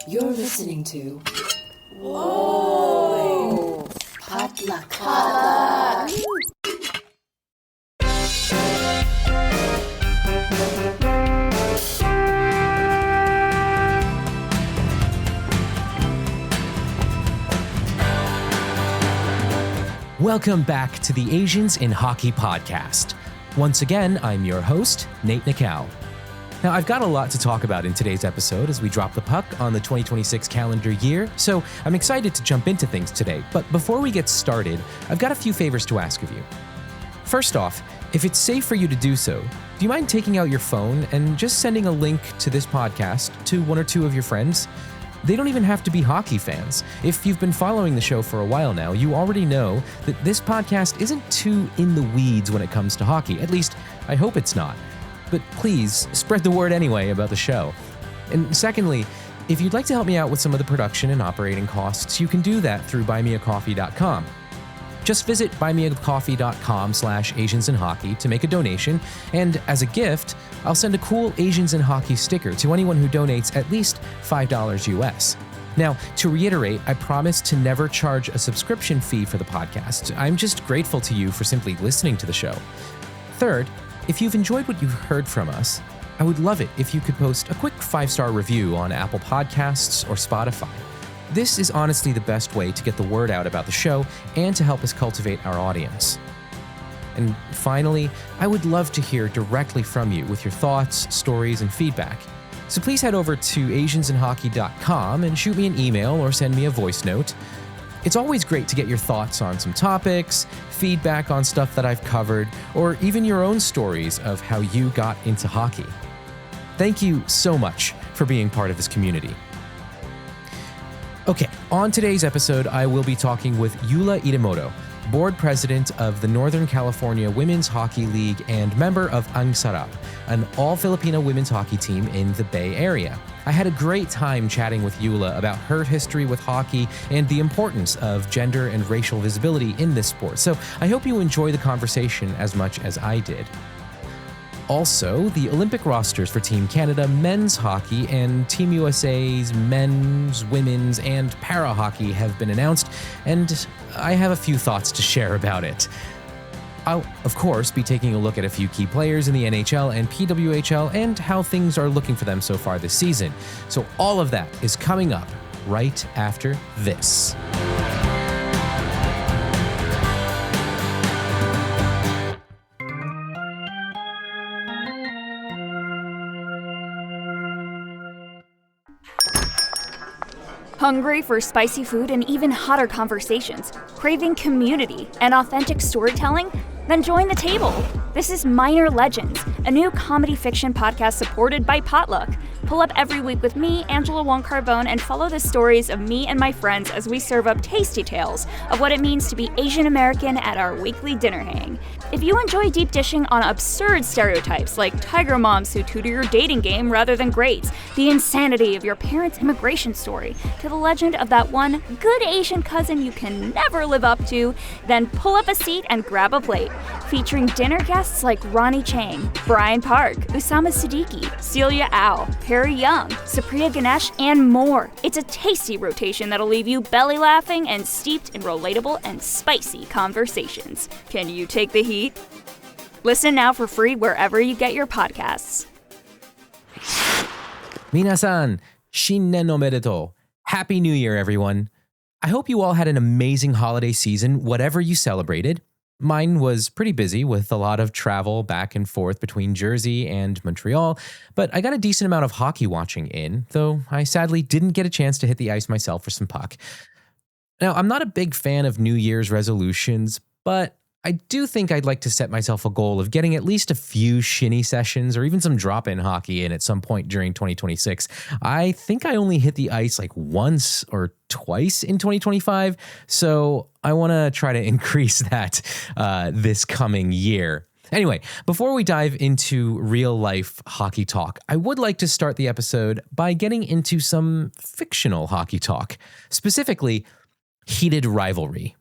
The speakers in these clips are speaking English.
You're listening to Whoa! Potluck. Welcome back to the Asians in Hockey podcast. Once again, I'm your host, Nate Nickow. Now, I've got a lot to talk about in today's episode as we drop the puck on the 2026 calendar year, so I'm excited to jump into things today. But before we get started, I've got a few favors to ask of you. First off, if it's safe for you to do so, do you mind taking out your phone and just sending a link to this podcast to one or two of your friends? They don't even have to be hockey fans. If you've been following the show for a while now, you already know that this podcast isn't too in the weeds when it comes to hockey. At least, I hope it's not. But please, spread the word anyway about the show. And secondly, if you'd like to help me out with some of the production and operating costs, you can do that through buymeacoffee.com. Just visit buymeacoffee.com/AsiansInHockey to make a donation, and as a gift, I'll send a cool Asians in Hockey sticker to anyone who donates at least $5 US. Now, to reiterate, I promise to never charge a subscription fee for the podcast. I'm just grateful to you for simply listening to the show. Third, if you've enjoyed what you've heard from us, I would love it if you could post a quick 5-star review on Apple Podcasts or Spotify. This is honestly the best way to get the word out about the show and to help us cultivate our audience. And finally, I would love to hear directly from you with your thoughts, stories, and feedback. So please head over to asiansinhockey.com and shoot me an email or send me a voice note. It's always great to get your thoughts on some topics, feedback on stuff that I've covered, or even your own stories of how you got into hockey. Thank you so much for being part of this community. Okay, on today's episode, I will be talking with Eula Idemoto, board president of the Northern California Women's Hockey League and member of Ang Sarap, an all-Filipino women's hockey team in the Bay Area. I had a great time chatting with Eula about her history with hockey and the importance of gender and racial visibility in this sport, so I hope you enjoy the conversation as much as I did. Also, the Olympic rosters for Team Canada men's hockey and Team USA's men's, women's, and para hockey have been announced, and I have a few thoughts to share about it. I'll, of course, be taking a look at a few key players in the NHL and PWHL and how things are looking for them so far this season. So all of that is coming up right after this. Hungry for spicy food and even hotter conversations? Craving community and authentic storytelling? Then join the table. This is Minor Legends, a new comedy fiction podcast supported by Potluck. Pull up every week with me, Angela Wong-Carbone, and follow the stories of me and my friends as we serve up tasty tales of what it means to be Asian American at our weekly dinner hang. If you enjoy deep dishing on absurd stereotypes like tiger moms who tutor your dating game rather than grades, the insanity of your parents' immigration story, to the legend of that one good Asian cousin you can never live up to, then pull up a seat and grab a plate. Featuring dinner guests like Ronnie Chang, Brian Park, Usama Siddiqui, Celia Au, Perry Young, Supriya Ganesh, and more. It's a tasty rotation that'll leave you belly laughing and steeped in relatable and spicy conversations. Can you take the heat? Listen now for free wherever you get your podcasts. Minasan, shinnen omedetou. Happy New Year, everyone. I hope you all had an amazing holiday season, whatever you celebrated. Mine was pretty busy with a lot of travel back and forth between Jersey and Montreal, but I got a decent amount of hockey watching in, though I sadly didn't get a chance to hit the ice myself for some puck. Now, I'm not a big fan of New Year's resolutions, but I do think I'd like to set myself a goal of getting at least a few shinny sessions or even some drop-in hockey in at some point during 2026. I think I only hit the ice like once or twice in 2025, so I want to try to increase that this coming year. Anyway, before we dive into real-life hockey talk, I would like to start the episode by getting into some fictional hockey talk, specifically heated rivalry.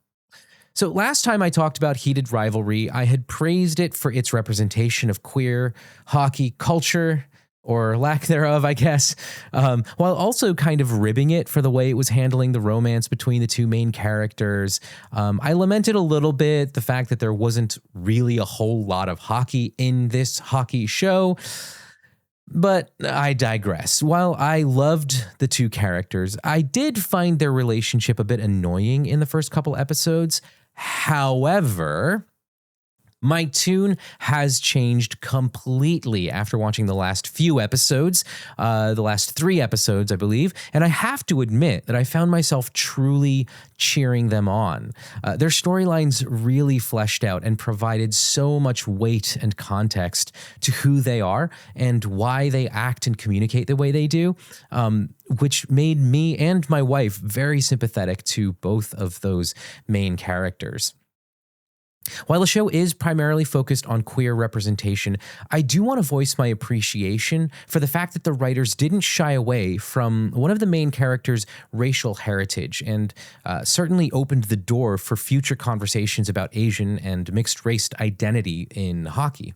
So last time I talked about heated rivalry, I had praised it for its representation of queer hockey culture. or lack thereof, I guess, while also kind of ribbing it for the way it was handling the romance between the two main characters. I lamented a little bit the fact that there wasn't really a whole lot of hockey in this hockey show, but I digress. While I loved the two characters, I did find their relationship a bit annoying in the first couple episodes. However, my tune has changed completely after watching the last few episodes, the last 3 episodes, I believe, and I have to admit that I found myself truly cheering them on. Their storylines really fleshed out and provided so much weight and context to who they are and why they act and communicate the way they do, which made me and my wife very sympathetic to both of those main characters. While the show is primarily focused on queer representation, I do want to voice my appreciation for the fact that the writers didn't shy away from one of the main characters' racial heritage and certainly opened the door for future conversations about Asian and mixed-race identity in hockey.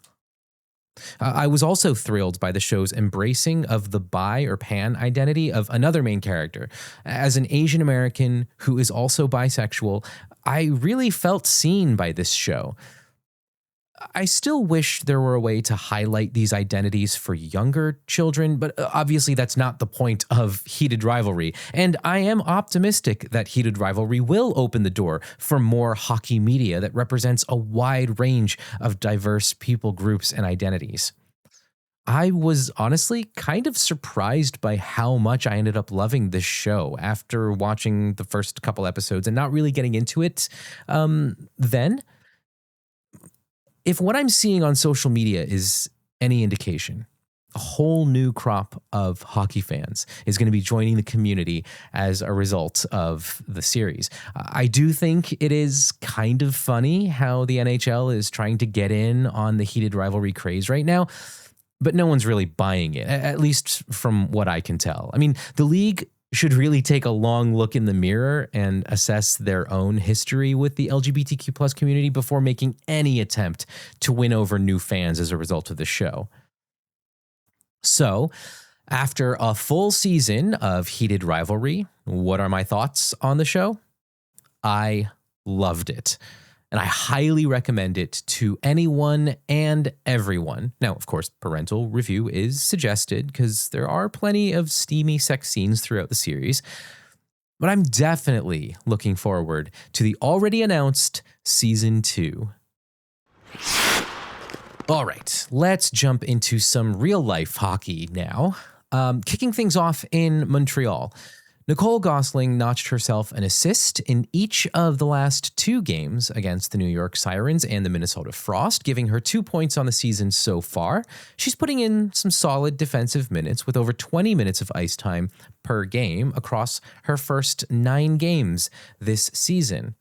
I was also thrilled by the show's embracing of the bi or pan identity of another main character. As an Asian American who is also bisexual, I really felt seen by this show. I still wish there were a way to highlight these identities for younger children, but obviously that's not the point of Heated Rivalry. And I am optimistic that Heated Rivalry will open the door for more hockey media that represents a wide range of diverse people groups and identities. I was honestly kind of surprised by how much I ended up loving this show after watching the first couple episodes and not really getting into it then. If what I'm seeing on social media is any indication, a whole new crop of hockey fans is going to be joining the community as a result of the series. I do think it is kind of funny how the NHL is trying to get in on the Heated Rivalry craze right now, but no one's really buying it, at least from what I can tell. I mean, the league should really take a long look in the mirror and assess their own history with the LGBTQ plus community before making any attempt to win over new fans as a result of the show. So, after a full season of Heated Rivalry, what are my thoughts on the show? I loved it. And I highly recommend it to anyone and everyone. Now, of course, parental review is suggested because there are plenty of steamy sex scenes throughout the series. But I'm definitely looking forward to the already announced Season 2. All right, let's jump into some real-life hockey now. Kicking things off in Montreal. Nicole Gosling notched herself an assist in each of the last 2 games against the New York Sirens and the Minnesota Frost, giving her 2 points on the season so far. She's putting in some solid defensive minutes with over 20 minutes of ice time per game across her first 9 games this season.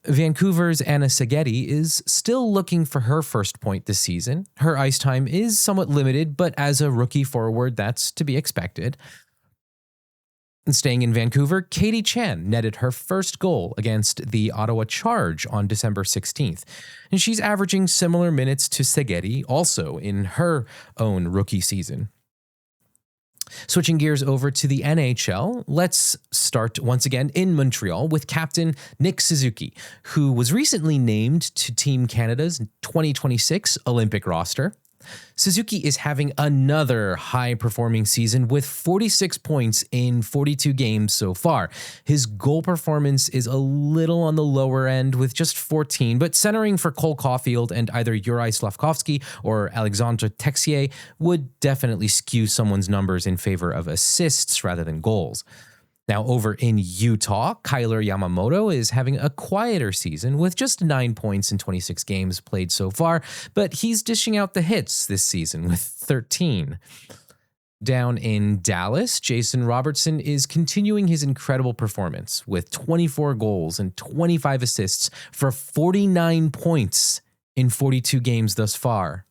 Vancouver's Anna Szegedy is still looking for her first point this season. Her ice time is somewhat limited, but as a rookie forward, that's to be expected. And staying in Vancouver, Katie Chan netted her first goal against the Ottawa Charge on December 16th. And she's averaging similar minutes to Szegedy also in her own rookie season. Switching gears over to the NHL, let's start once again in Montreal with captain Nick Suzuki, who was recently named to Team Canada's 2026 Olympic roster. Suzuki is having another high-performing season with 46 points in 42 games so far. His goal performance is a little on the lower end with just 14, but centering for Cole Caulfield and either Juraj Slafkovsky or Alexandre Texier would definitely skew someone's numbers in favor of assists rather than goals. Now, over in Utah, Kyler Yamamoto is having a quieter season with just 9 points in 26 games played so far, but he's dishing out the hits this season with 13. Down in Dallas, Jason Robertson is continuing his incredible performance with 24 goals and 25 assists for 49 points in 42 games thus far.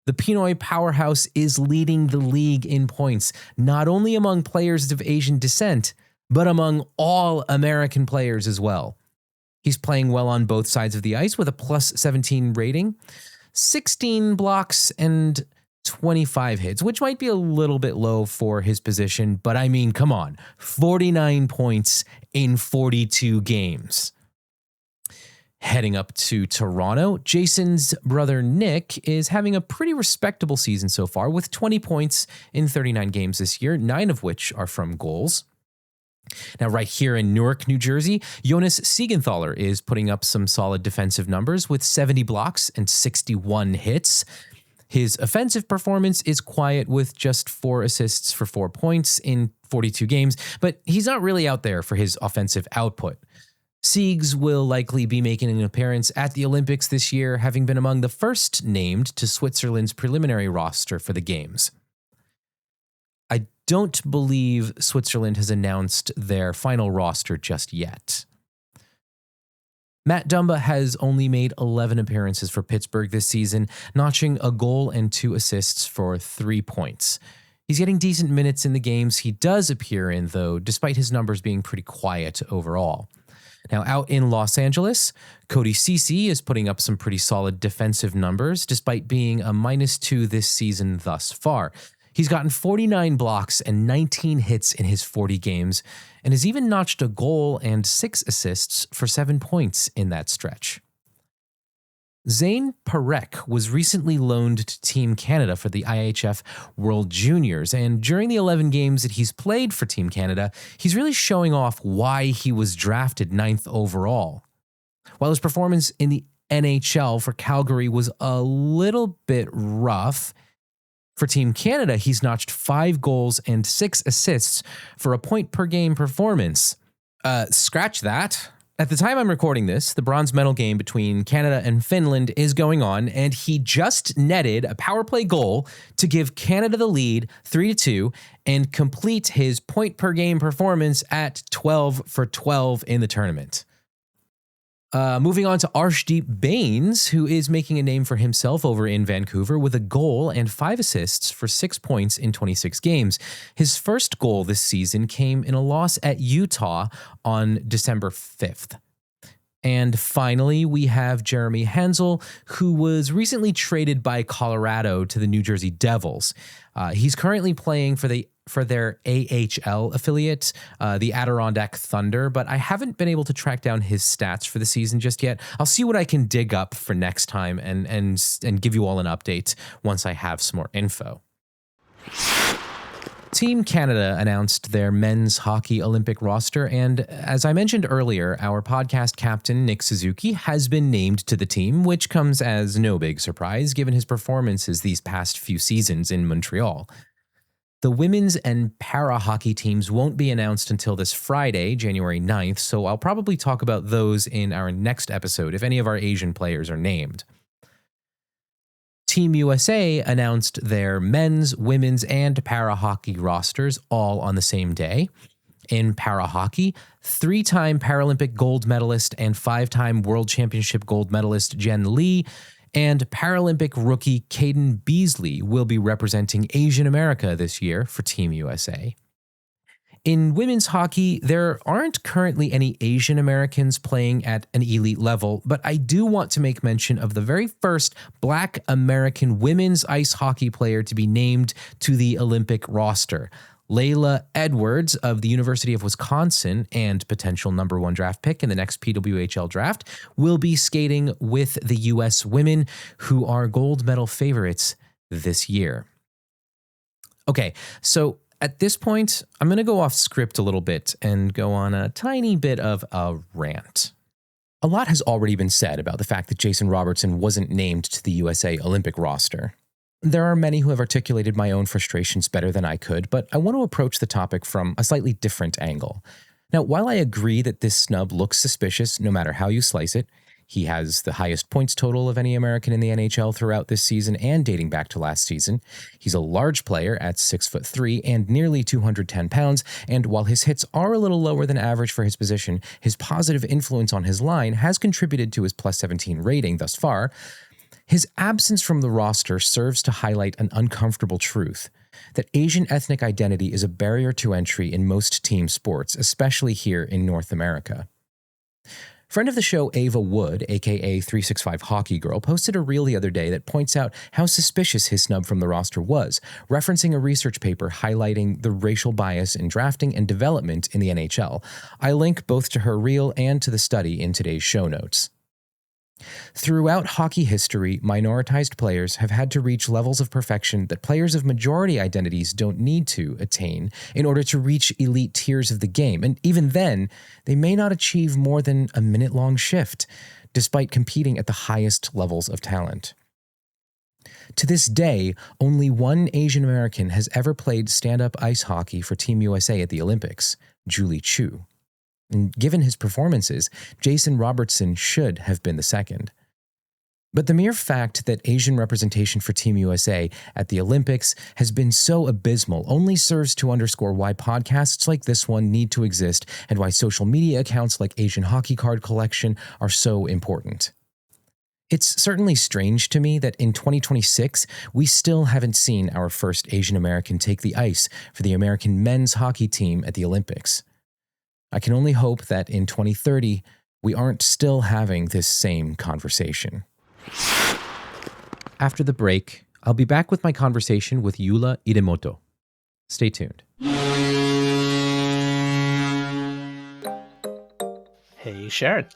The Pinoy powerhouse is leading the league in points, not only among players of Asian descent, but among all American players as well. He's playing well on both sides of the ice with a plus 17 rating, 16 blocks, and 25 hits, which might be a little bit low for his position, but I mean, come on, 49 points in 42 games. Heading up to Toronto, Jason's brother Nick is having a pretty respectable season so far with 20 points in 39 games this year, 9 of which are from goals. Now, right here in Newark, New Jersey, Jonas Siegenthaler is putting up some solid defensive numbers with 70 blocks and 61 hits. His offensive performance is quiet with just 4 assists for 4 points in 42 games, but he's not really out there for his offensive output. Siegs will likely be making an appearance at the Olympics this year, having been among the first named to Switzerland's preliminary roster for the Games. I don't believe Switzerland has announced their final roster just yet. Matt Dumba has only made 11 appearances for Pittsburgh this season, notching a goal and 2 assists for 3 points. He's getting decent minutes in the games he does appear in, though, despite his numbers being pretty quiet overall. Now, out in Los Angeles, Cody Ceci is putting up some pretty solid defensive numbers, despite being a -2 this season thus far. He's gotten 49 blocks and 19 hits in his 40 games, and has even notched a goal and 6 assists for 7 points in that stretch. Zane Parekh was recently loaned to Team Canada for the IHF World Juniors, and during the 11 games that he's played for Team Canada, he's really showing off why he was drafted 9th overall. While his performance in the NHL for Calgary was a little bit rough, for Team Canada, he's notched 5 goals and 6 assists for a point-per-game performance. Scratch that. At the time I'm recording this, the bronze medal game between Canada and Finland is going on, and he just netted a power play goal to give Canada the lead 3-2 and complete his point-per-game performance at 12 for 12 in the tournament. Moving on to Arshdeep Bains, who is making a name for himself over in Vancouver with a goal and 5 assists for 6 points in 26 games. His first goal this season came in a loss at Utah on December 5th. And finally, we have Jeremy Hansel, who was recently traded by Colorado to the New Jersey Devils. He's currently playing for their AHL affiliate, the Adirondack Thunder, but I haven't been able to track down his stats for the season just yet. I'll see what I can dig up for next time and give you all an update once I have some more info. Team Canada announced their men's hockey Olympic roster, and as I mentioned earlier, our podcast captain, Nick Suzuki, has been named to the team, which comes as no big surprise given his performances these past few seasons in Montreal. The women's and para-hockey teams won't be announced until this Friday, January 9th, so I'll probably talk about those in our next episode if any of our Asian players are named. Team USA announced their men's, women's, and para-hockey rosters all on the same day. In para-hockey, 3-time Paralympic gold medalist and 5-time World Championship gold medalist Jen Lee and Paralympic rookie Caden Beasley will be representing Asian America this year for Team USA. In women's hockey, there aren't currently any Asian Americans playing at an elite level, but I do want to make mention of the very first Black American women's ice hockey player to be named to the Olympic roster. Layla Edwards of the University of Wisconsin and potential number 1 draft pick in the next PWHL draft will be skating with the U.S. women, who are gold medal favorites this year. Okay, so at this point, I'm going to go off script a little bit and go on a tiny bit of a rant. A lot has already been said about the fact that Jason Robertson wasn't named to the USA Olympic roster. There are many who have articulated my own frustrations better than I could, but I want to approach the topic from a slightly different angle. Now, while I agree that this snub looks suspicious no matter how you slice it, he has the highest points total of any American in the NHL throughout this season and dating back to last season. He's a large player at 6'3" and nearly 210 pounds, and while his hits are a little lower than average for his position, his positive influence on his line has contributed to his +17 rating thus far. His absence from the roster serves to highlight an uncomfortable truth, that Asian ethnic identity is a barrier to entry in most team sports, especially here in North America. Friend of the show, Ava Wood, aka 365 Hockey Girl, posted a reel the other day that points out how suspicious his snub from the roster was, referencing a research paper highlighting the racial bias in drafting and development in the NHL. I link both to her reel and to the study in today's show notes. Throughout hockey history, minoritized players have had to reach levels of perfection that players of majority identities don't need to attain in order to reach elite tiers of the game, and even then, they may not achieve more than a minute-long shift, despite competing at the highest levels of talent. To this day, only one Asian American has ever played stand-up ice hockey for Team USA at the Olympics, Julie Chu. And given his performances, Jason Robertson should have been the second. But the mere fact that Asian representation for Team USA at the Olympics has been so abysmal only serves to underscore why podcasts like this one need to exist and why social media accounts like Asian Hockey Card Collection are so important. It's certainly strange to me that in 2026, we still haven't seen our first Asian American take the ice for the American men's hockey team at the Olympics. I can only hope that in 2030, we aren't still having this same conversation. After the break, I'll be back with my conversation with Eula Idemoto. Stay tuned. Hey, Sharon.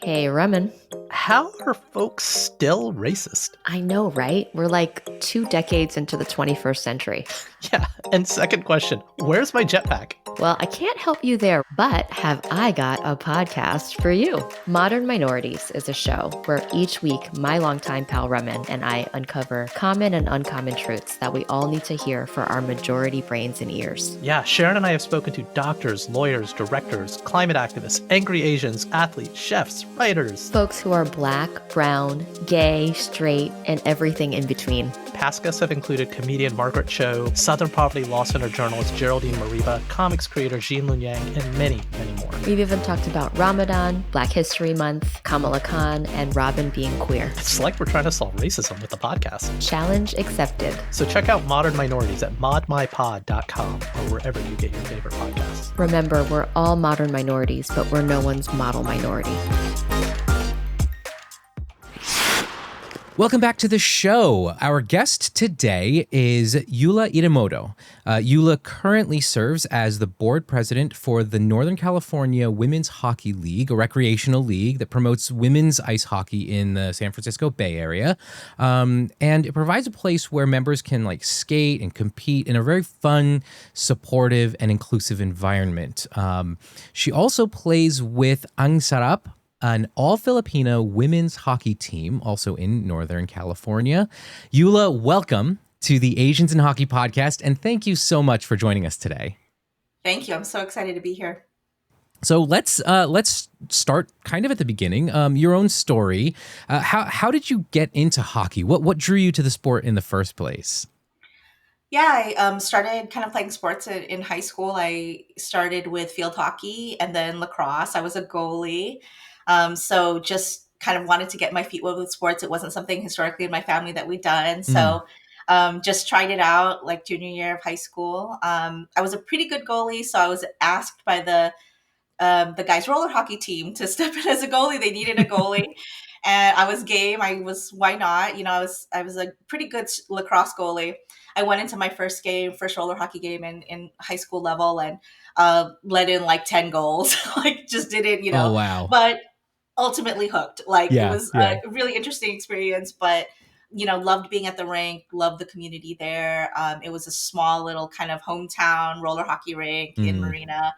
Hey, Raman. How are folks still racist? I know, right? We're like 2 decades into the 21st century. Yeah, and second question, where's my jetpack? Well, I can't help you there, but have I got a podcast for you. Modern Minorities is a show where each week my longtime pal Raman and I uncover common and uncommon truths that we all need to hear for our majority brains and ears. Yeah, Sharon and I have spoken to doctors, lawyers, directors, climate activists, angry Asians, athletes, chefs, writers. Folks who are Black, brown, gay, straight, and everything in between. Past guests have included comedian Margaret Cho, Southern Poverty Law Center journalist Geraldine Mariba, comics creator Jean Lun Yang, and many, many more. We've even talked about Ramadan, Black History Month, Kamala Khan, and Robin being queer. It's like we're trying to solve racism with the podcast. Challenge accepted. So check out Modern Minorities at modmypod.com or wherever you get your favorite podcasts. Remember, we're all modern minorities, but we're no one's model minority. Welcome back to the show. Our guest today is Eula Idemoto. Eula currently serves as the board president for the Northern California Women's Hockey League, a recreational league that promotes women's ice hockey in the San Francisco Bay Area. And it provides a place where members can skate and compete in a very fun, supportive, and inclusive environment. She also plays with Ang Sarap, an all-Filipino women's hockey team, also in Northern California. Eula, welcome to the Asians in Hockey podcast, and thank you so much for joining us today. Thank you. I'm so excited to be here. So let's start kind of at the beginning. Your own story. How did you get into hockey? What drew you to the sport in the first place? Yeah, I started kind of playing sports in high school. I started with field hockey and then lacrosse. I was a goalie. So just kind of wanted to get my feet wet with sports. It wasn't something historically in my family that we'd done. So just tried it out like junior year of high school. I was a pretty good goalie. So I was asked by the guys' roller hockey team to step in as a goalie. They needed a goalie. And I was game. Why not? I was a pretty good lacrosse goalie. I went into my first roller hockey game in high school level and let in 10 goals. Just did it, Oh, wow. But ultimately hooked. It was a really interesting experience, but loved being at the rink, loved the community there. It was a small little kind of hometown roller hockey rink in Marina.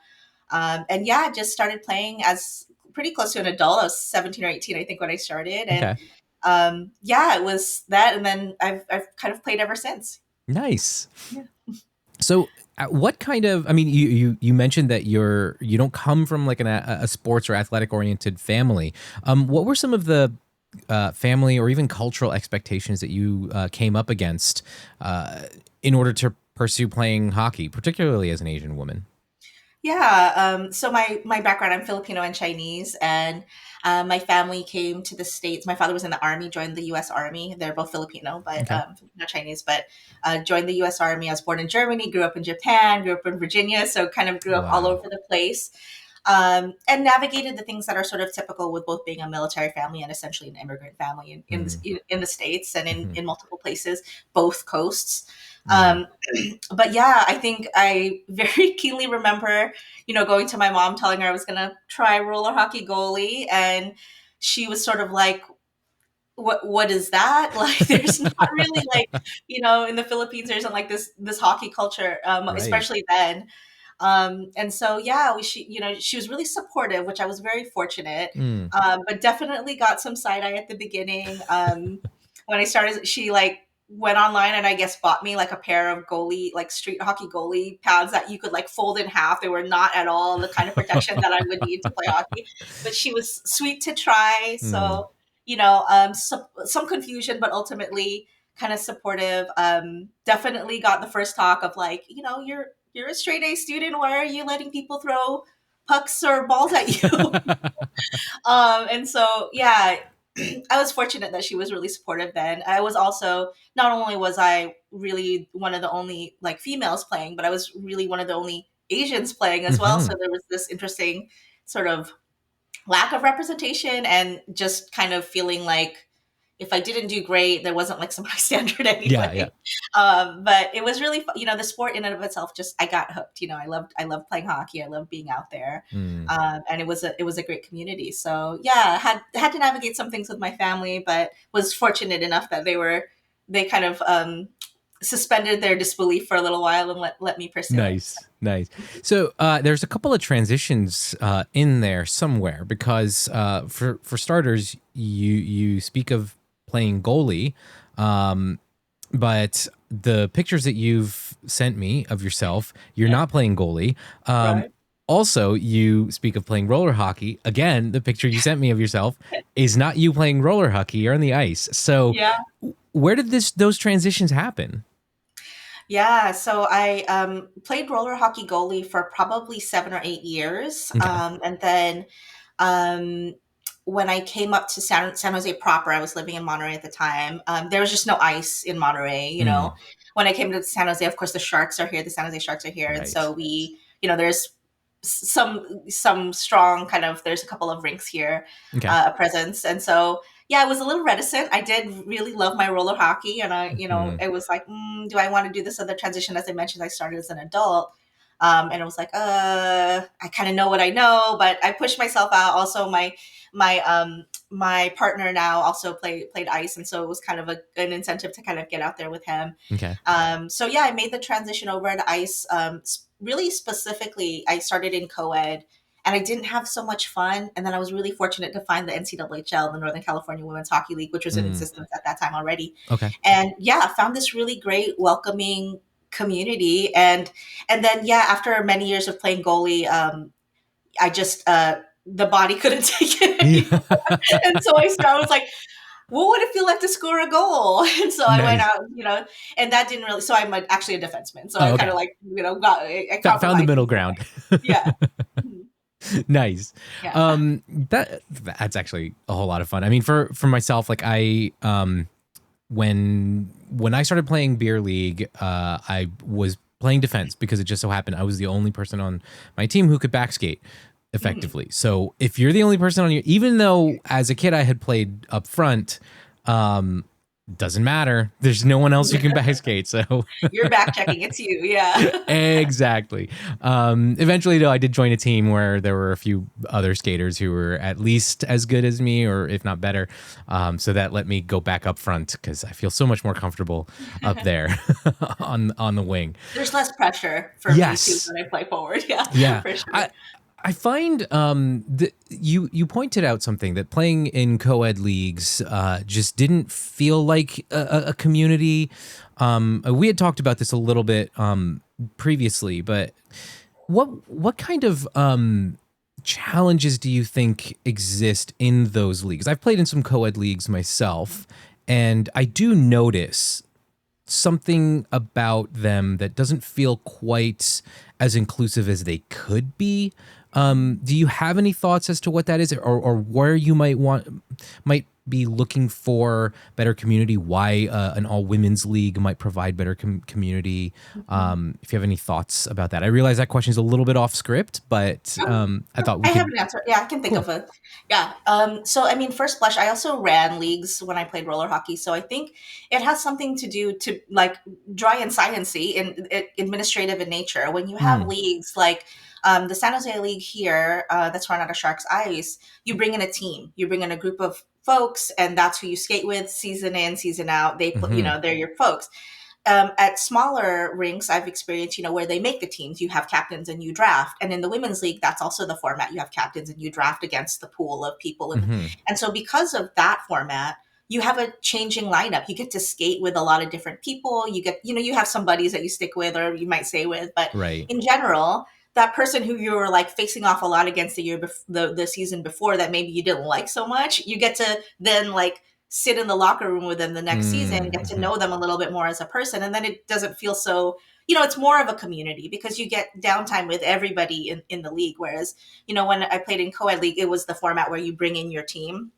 And just started playing as pretty close to an adult. I was 17 or 18, I think, when I started. And it was that. And then I've kind of played ever since. Nice. Yeah. So what kind of, you mentioned that you don't come from a sports or athletic oriented family. What were some of the family or even cultural expectations that you came up against in order to pursue playing hockey, particularly as an Asian woman? Yeah. So my background, I'm Filipino and Chinese, and my family came to the States. My father was in the Army, joined the U.S. Army. They're both Filipino, but not Chinese, but joined the U.S. Army. I was born in Germany, grew up in Japan, grew up in Virginia, so kind of grew up all over the place. and navigated the things that are sort of typical with both being a military family and essentially an immigrant family in the States and in multiple places, both coasts. But yeah, I think I very keenly remember, going to my mom, telling her I was going to try roller hockey goalie. And she was sort of like, what is that? Like, there's not really like, in the Philippines, there isn't like this hockey culture, Right. especially then. And so, yeah, she was really supportive, which I was very fortunate, but definitely got some side eye at the beginning. When I started, she like went online and I guess bought me like a pair of street hockey goalie pads that you could like fold in half. They were not at all the kind of protection that I would need to play hockey, but she was sweet to try. So, some confusion, but ultimately kind of supportive. Definitely got the first talk of like, you're a straight A student. Why are you letting people throw pucks or balls at you? And so, yeah, I was fortunate that she was really supportive then. I was also, not only was I really one of the only like females playing, but I was really one of the only Asians playing as well. So there was this interesting sort of lack of representation and just kind of feeling like if I didn't do great, there wasn't like some high standard anyway. But it was really, the sport in and of itself, just, I got hooked. I loved playing hockey. I loved being out there. And it was a great community. So yeah, had to navigate some things with my family, but was fortunate enough that they kind of, suspended their disbelief for a little while and let me pursue it. Nice. So there's a couple of transitions in there somewhere because for starters, you speak of playing goalie, but the pictures that you've sent me of yourself, you're not playing goalie. Right. Also, you speak of playing roller hockey. Again, the picture you sent me of yourself is not you playing roller hockey. You're on the ice. So where did those transitions happen? Yeah, so I played roller hockey goalie for probably 7 or 8 years. Okay. And then when I came up to San Jose proper, I was living in Monterey at the time. There was just no ice in Monterey, When I came to San Jose, of course, the Sharks are here. The San Jose Sharks are here. Right. And so we, there's some strong kind of, there's a couple of rinks here, a presence. And so, yeah, I was a little reticent. I did really love my roller hockey. And it was like, do I want to do this other transition? As I mentioned, I started as an adult. And it was like, I kind of know what I know, but I pushed myself out. Also, my partner now also played ice. And so it was kind of an incentive to kind of get out there with him. Okay. So yeah, I made the transition over to ice. Really specifically, I started in co-ed and I didn't have so much fun. And then I was really fortunate to find the NCAHL, the Northern California Women's Hockey League, which was in existence at that time already. Okay. And yeah, found this really great, welcoming community. And then, yeah, after many years of playing goalie, I just, the body couldn't take it anymore. And so I was like, what would it feel like to score a goal? And so I went out, and that didn't really, so I'm actually a defenseman. So I kind of like, I found the middle ground. Yeah. Nice. Yeah. That's actually a whole lot of fun. I mean, for myself, like when I started playing beer league, I was playing defense because it just so happened I was the only person on my team who could backskate effectively. So if you're the only person on your, even though as a kid I had played up front, doesn't matter. There's no one else who can backskate. So you're back checking. It's you. Yeah. Exactly. Eventually though, I did join a team where there were a few other skaters who were at least as good as me, or if not better. So that let me go back up front because I feel so much more comfortable up there on the wing. There's less pressure for me too when I play forward. Yeah. For sure. I find that you pointed out something, that playing in co-ed leagues just didn't feel like a community. We had talked about this a little bit previously, but what kind of challenges do you think exist in those leagues? I've played in some co-ed leagues myself, and I do notice something about them that doesn't feel quite as inclusive as they could be. Do you have any thoughts as to what that is, or where you might be looking for better community? Why an all women's league might provide better community? If you have any thoughts about that, I realize that question is a little bit off script, but I thought we I could. have an answer. Yeah, I can think Cool. of a. Yeah. So, I mean, first blush, I also ran leagues when I played roller hockey. So I think it has something to do to like dry and sciencey and administrative in nature. When you have leagues like the San Jose League here, that's run out of Sharks Ice, you bring in a team. You bring in a group of folks, and that's who you skate with season in, season out. They, they're your folks. At smaller rinks, I've experienced, where they make the teams, you have captains and you draft. And in the women's league, that's also the format. You have captains and you draft against the pool of people. And so because of that format, you have a changing lineup. You get to skate with a lot of different people. You get, you have some buddies that you stick with or you might stay with. But Right. in general, that person who you were like facing off a lot against the season before that maybe you didn't like so much, you get to then like sit in the locker room with them the next season, get to know them a little bit more as a person. And then it doesn't feel so, it's more of a community because you get downtime with everybody in the league. Whereas, when I played in co-ed league, it was the format where you bring in your team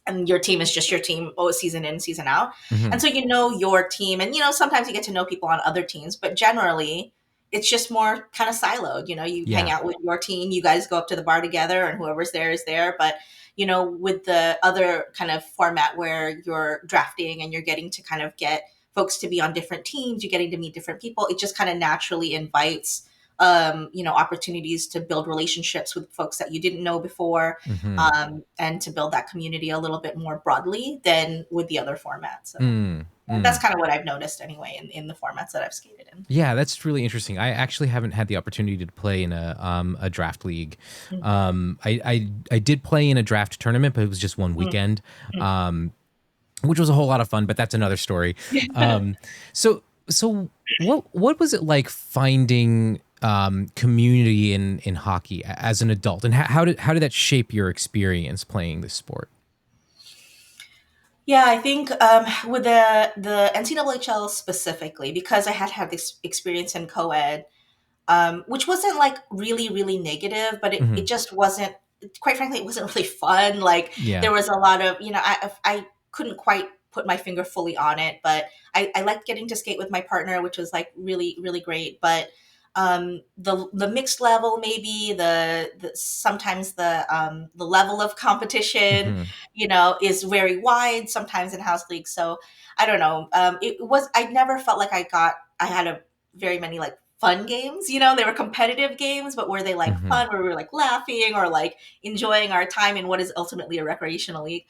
and your team is just your team, season in, season out. And so, your team and, sometimes you get to know people on other teams, but generally it's just more kind of siloed. You hang out with your team, you guys go up to the bar together and whoever's there is there. But with the other kind of format where you're drafting and you're getting to kind of get folks to be on different teams, you're getting to meet different people, it just kind of naturally invites, opportunities to build relationships with folks that you didn't know before, and to build that community a little bit more broadly than with the other formats. So that's kind of what I've noticed anyway in the formats that I've skated in. Yeah, that's really interesting. I actually haven't had the opportunity to play in a draft league. I did play in a draft tournament, but it was just one weekend, which was a whole lot of fun. But that's another story. So what was it like finding community in hockey as an adult, and how did that shape your experience playing this sport? Yeah, I think with the NCAAHL specifically, because I had this experience in co-ed, which wasn't like really, really negative, but it just wasn't, quite frankly, it wasn't really fun. Like there was a lot of, I couldn't quite put my finger fully on it, but I liked getting to skate with my partner, which was like really, really great. But the mixed level, maybe the sometimes the level of competition, is very wide sometimes in house leagues. So I don't know. I never felt like I had a very many like fun games. They were competitive games, but were they like fun where we were like laughing or like enjoying our time in what is ultimately a recreational league?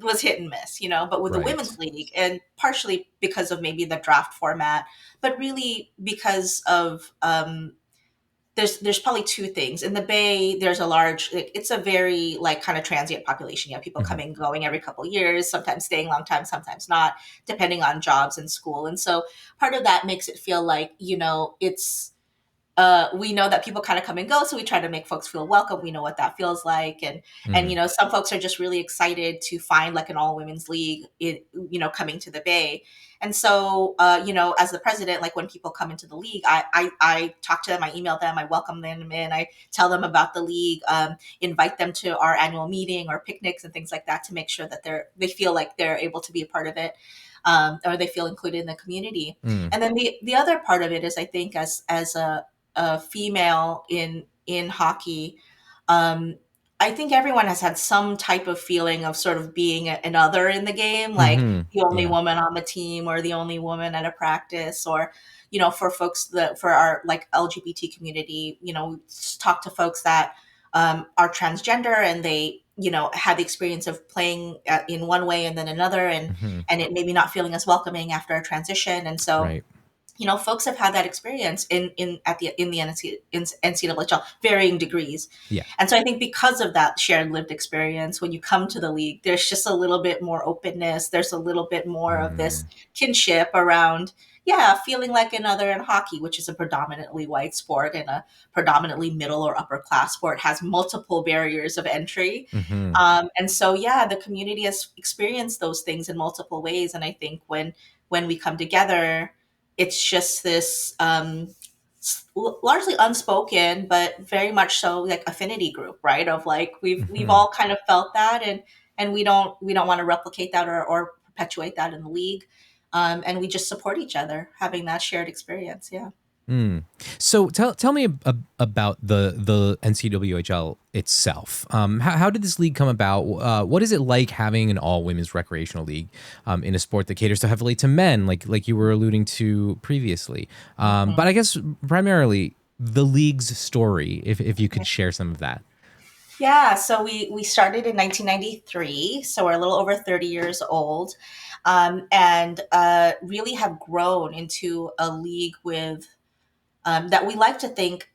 Was hit and miss, but with the women's league, and partially because of maybe the draft format, but really because of there's probably two things. In the Bay, there's it's a very like kind of transient population. You have people coming and going every couple of years, sometimes staying a long time, sometimes not, depending on jobs and school. And so part of that makes it feel like, it's we know that people kind of come and go, so we try to make folks feel welcome. We know what that feels like, and some folks are just really excited to find like an all women's league, coming to the Bay. And so, as the president, like when people come into the league, I talk to them, I email them, I welcome them in, I tell them about the league, invite them to our annual meeting or picnics and things like that to make sure that they feel like they're able to be a part of it. Or they feel included in the community. And then the other part of it is, I think, as a female in hockey, I think everyone has had some type of feeling of sort of being an other in the game, like the only woman on the team or the only woman at a practice, or for folks for our like LGBT community, talk to folks that are transgender and they had the experience of playing in one way and then another, and it maybe not feeling as welcoming after a transition. And so folks have had that experience in the NCAAHL, varying degrees. Yeah. And so I think because of that shared lived experience, when you come to the league, there's just a little bit more openness. There's a little bit more of this kinship around, feeling like another in hockey, which is a predominantly white sport and a predominantly middle or upper class sport, has multiple barriers of entry. And so, the community has experienced those things in multiple ways. And I think when we come together, it's just this largely unspoken, but very much so like affinity group, right? Of like we've all kind of felt that, and we don't want to replicate that or perpetuate that in the league, and we just support each other, having that shared experience. Yeah. Mm. So tell me about the NCWHL itself. How did this league come about? What is it like having an all women's recreational league in a sport that caters so heavily to men, like you were alluding to previously? But I guess primarily the league's story, if you could share some of that. Yeah, so we started in 1993, so we're a little over 30 years old, and really have grown into a league with that we like to think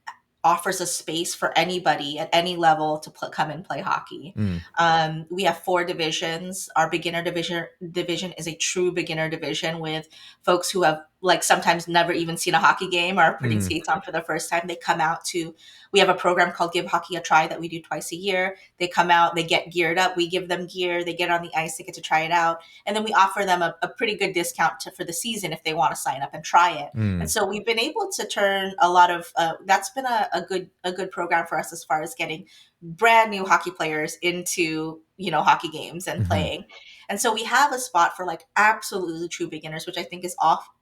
offers a space for anybody at any level to come and play hockey. Mm. We have 4 divisions. Our beginner division is a true beginner division with folks who have like sometimes never even seen a hockey game or are putting Mm. skates on for the first time. They come out to. We have a program called Give Hockey a Try that we do twice a year. They come out, they get geared up. We give them gear. They get on the ice. They get to try it out, and then we offer them a pretty good discount for the season if they want to sign up and try it. Mm. And so we've been able to turn a lot of that's been a good program for us as far as getting brand new hockey players into hockey games and Mhm. playing. And so we have a spot for like absolutely true beginners, which I think is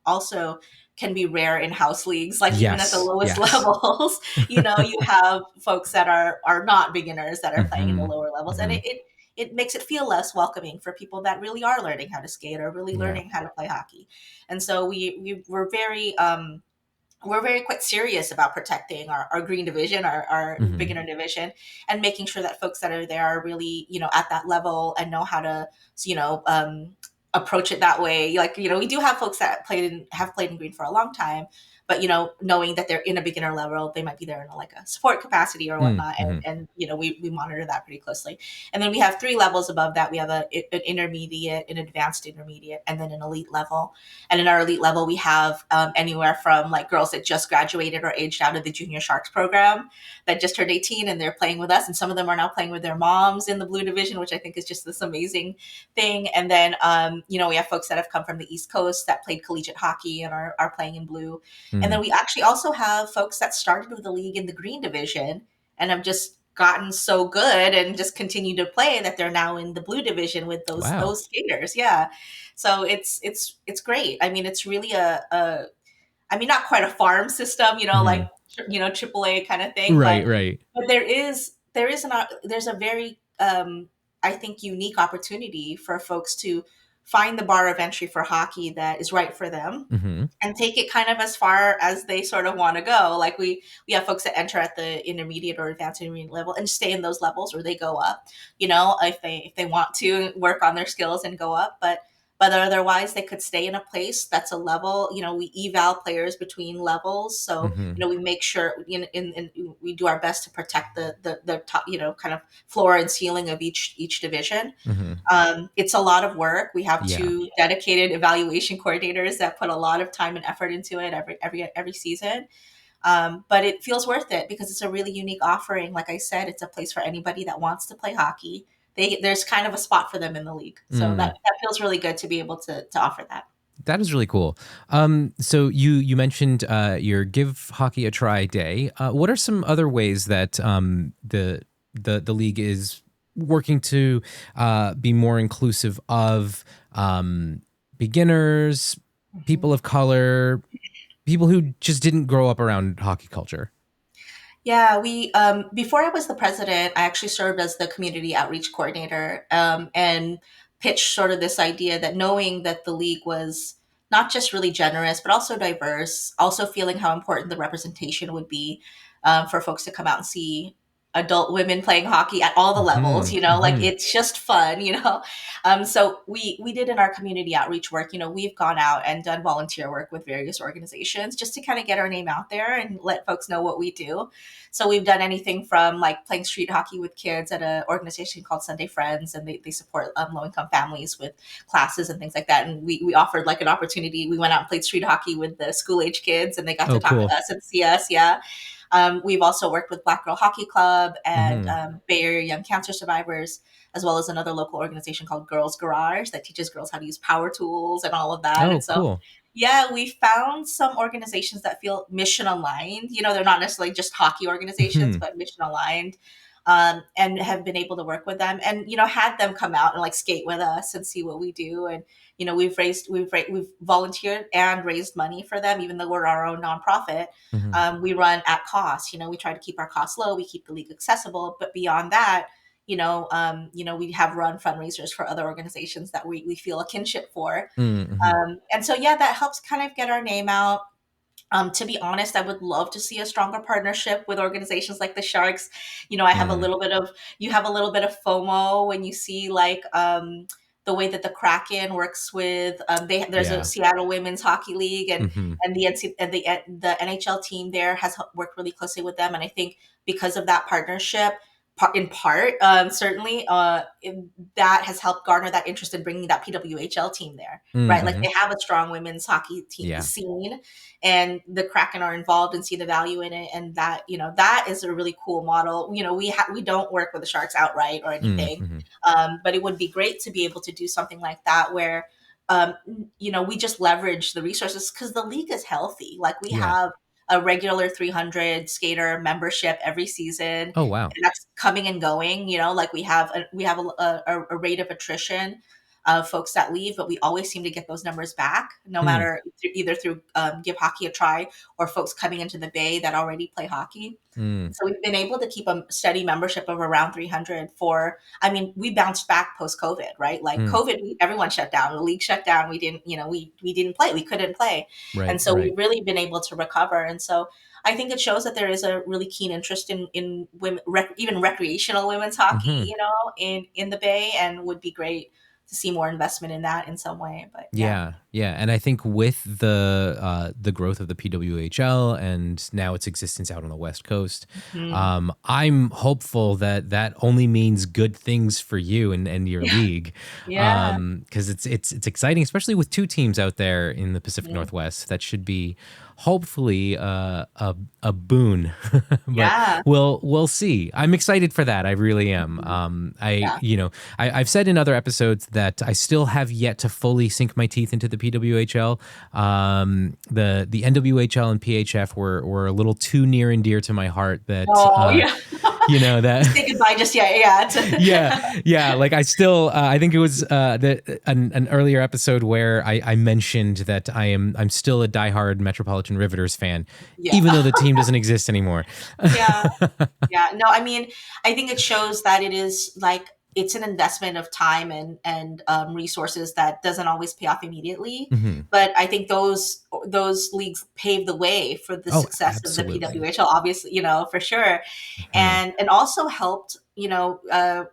also can be rare in house leagues. Like even at the Yes. lowest Yes. levels, you have folks that are not beginners that are playing in the Mhm. lower levels, and Mhm. it makes it feel less welcoming for people that really are learning how to skate or really Yeah. learning how to play hockey. And so we're very quite serious about protecting our green division, our Mhm. beginner division, and making sure that folks that are there are really, at that level and know how to, you know, approach it that way. Like, we do have folks that have played in green for a long time, but, knowing that they're in a beginner level, they might be there in like a support capacity or Mm. whatnot. Mhm. And we monitor that pretty closely. And then we have 3 levels above that. We have an intermediate, an advanced intermediate, and then an elite level. And in our elite level, we have anywhere from like girls that just graduated or aged out of the Junior Sharks program that just turned 18 and they're playing with us. And some of them are now playing with their moms in the blue division, which I think is just this amazing thing. And then, we have folks that have come from the East Coast that played collegiate hockey and are playing in blue. And then Mm. we actually also have folks that started with the league in the green division and have just gotten so good and just continue to play that they're now in the blue division with Wow. those skaters. Yeah. So it's great. I mean, it's really I mean, not quite a farm system, like Mhm. AAA kind of thing, but Right. Right. there's a very I think unique opportunity for folks to find the bar of entry for hockey that is right for them Mhm. and take it kind of as far as they sort of want to go. Like we have folks that enter at the intermediate or advanced intermediate level and stay in those levels, or they go up, if they want to work on their skills and go up. But otherwise they could stay in a place that's a level. We eval players between levels, so Mhm. we make sure we do our best to protect the top, kind of floor and ceiling of each division. Mhm. It's a lot of work. We have Yeah. 2 dedicated evaluation coordinators that put a lot of time and effort into it every season. But it feels worth it because it's a really unique offering. Like I said, it's a place for anybody that wants to play hockey. There's kind of a spot for them in the league. So Mm. that feels really good to be able to offer that. That is really cool. So you mentioned your Give Hockey a Try day. What are some other ways that the league is working to be more inclusive of beginners, people of color, people who just didn't grow up around hockey culture? Yeah, we before I was the president, I actually served as the community outreach coordinator, and pitched sort of this idea that knowing that the league was not just really generous, but also diverse, also feeling how important the representation would be for folks to come out and see adult women playing hockey at all the levels. Mhm. Like Mhm. it's just fun. So we did in our community outreach work. We've gone out and done volunteer work with various organizations just to kind of get our name out there and let folks know what we do. So we've done anything from like playing street hockey with kids at an organization called Sunday Friends, and they support low-income families with classes and things like that. And we offered like an opportunity. We went out and played street hockey with the school-age kids, and they got to Oh, talk to cool. us and see us. Yeah. We've also worked with Black Girl Hockey Club and Mm-hmm. Bay Area Young Cancer Survivors, as well as another local organization called Girls Garage that teaches girls how to use power tools and all of that. Oh, And so, cool. yeah, we found some organizations that feel mission aligned. They're not necessarily just hockey organizations, Mhm. but mission aligned, and have been able to work with them and, had them come out and like skate with us and see what we do. And, we've volunteered and raised money for them, even though we're our own nonprofit. Mhm. We run at cost. We try to keep our costs low. We keep the league accessible. But beyond that, we have run fundraisers for other organizations that we feel a kinship for. Mhm. And so, yeah, that helps kind of get our name out. To be honest, I would love to see a stronger partnership with organizations like the Sharks. I have a Mm. little bit of, you have a little bit of FOMO when you see like the way that the Kraken works with there's a Yeah. Seattle Women's Hockey League, and Mhm. and the the NHL team there has worked really closely with them, and I think because of that partnership, in part, certainly, that has helped garner that interest in bringing that PWHL team there, right? Like Mhm. they have a strong women's hockey team Yeah. scene, and the Kraken are involved and see the value in it, and that that is a really cool model. We don't work with the Sharks outright or anything, Mhm. but it would be great to be able to do something like that where we just leverage the resources because the league is healthy. Like we Yeah. have a regular 300 skater membership every season, Oh, wow. and that's coming and going. Like we have a rate of attrition of folks that leave, but we always seem to get those numbers back, no Mm. matter either through Give Hockey a Try or folks coming into the Bay that already play hockey. Mm. So we've been able to keep a steady membership of around 300 we bounced back post COVID, right? Like Mm. COVID, everyone shut down, the league shut down. We didn't, we didn't play, we couldn't play. Right. And so Right. we've really been able to recover. And so I think it shows that there is a really keen interest in women, even recreational women's hockey, Mhm. in the Bay, and would be great to see more investment in that in some way. But yeah. Yeah, yeah, and I think with the growth of the PWHL and now its existence out on the West Coast, Mhm. I'm hopeful that that only means good things for you and your Yeah. league, Yeah. because it's exciting, especially with two teams out there in the Pacific Mhm. Northwest. That should be hopefully a boon, but Yeah. we'll see. I'm excited for that. I really am. Yeah. I've said in other episodes that I still have yet to fully sink my teeth into the PWHL. The NWHL and PHF were a little too near and dear to my heart. That Oh, yeah. that. Say goodbye just yet. Yeah. Yeah. Like I still, I think it was an earlier episode where I mentioned that I'm still a diehard Metropolitan Riveters fan, Yeah. even though the team doesn't exist anymore. Yeah. Yeah. No, I mean, I think it shows that it is like it's an investment of time and resources that doesn't always pay off immediately. Mhm. But I think those leagues paved the way for the Oh, success of the absolutely. PWHL, obviously, for sure, Mhm. and also helped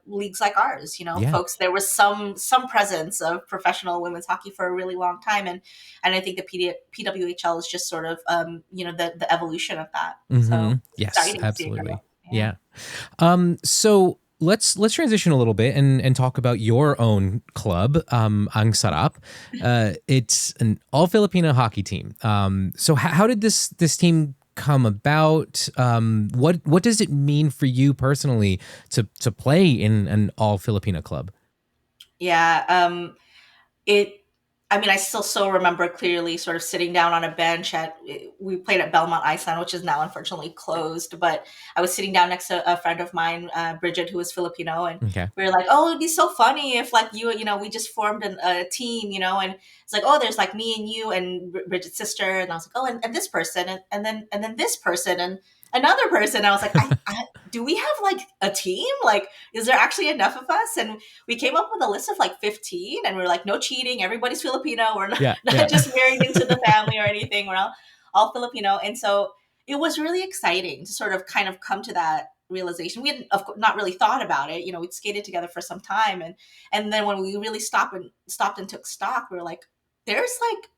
leagues like ours. Yeah. Folks, there was some presence of professional women's hockey for a really long time, and I think the PWHL is just sort of the evolution of that. So it's Yes, exciting to see it absolutely. grow. Yeah. So let's transition a little bit and talk about your own club, Ang Sarap. It's an all-Filipino hockey team. So how did this team come about? What does it mean for you personally to play in an all-Filipino club? Yeah. It I mean, I still so remember clearly sort of sitting down on a bench we played at Belmont Iceland, which is now unfortunately closed, but I was sitting down next to a friend of mine, Bridget, who was Filipino, and Okay. we were like, oh, it'd be so funny if like we just formed a team, and it's like, oh, there's like me and you and Bridget's sister, and I was like, oh, and this person, and then this person, and another person. I was like, do we have like a team? Like, is there actually enough of us? And we came up with a list of like 15, and we are like, no cheating. Everybody's Filipino. We're not, Yeah. not just married into the family or anything. We're all Filipino. And so it was really exciting to sort of kind of come to that realization. We hadn't not really thought about it. We'd skated together for some time. And then when we really stopped and took stock, we were like, there's like,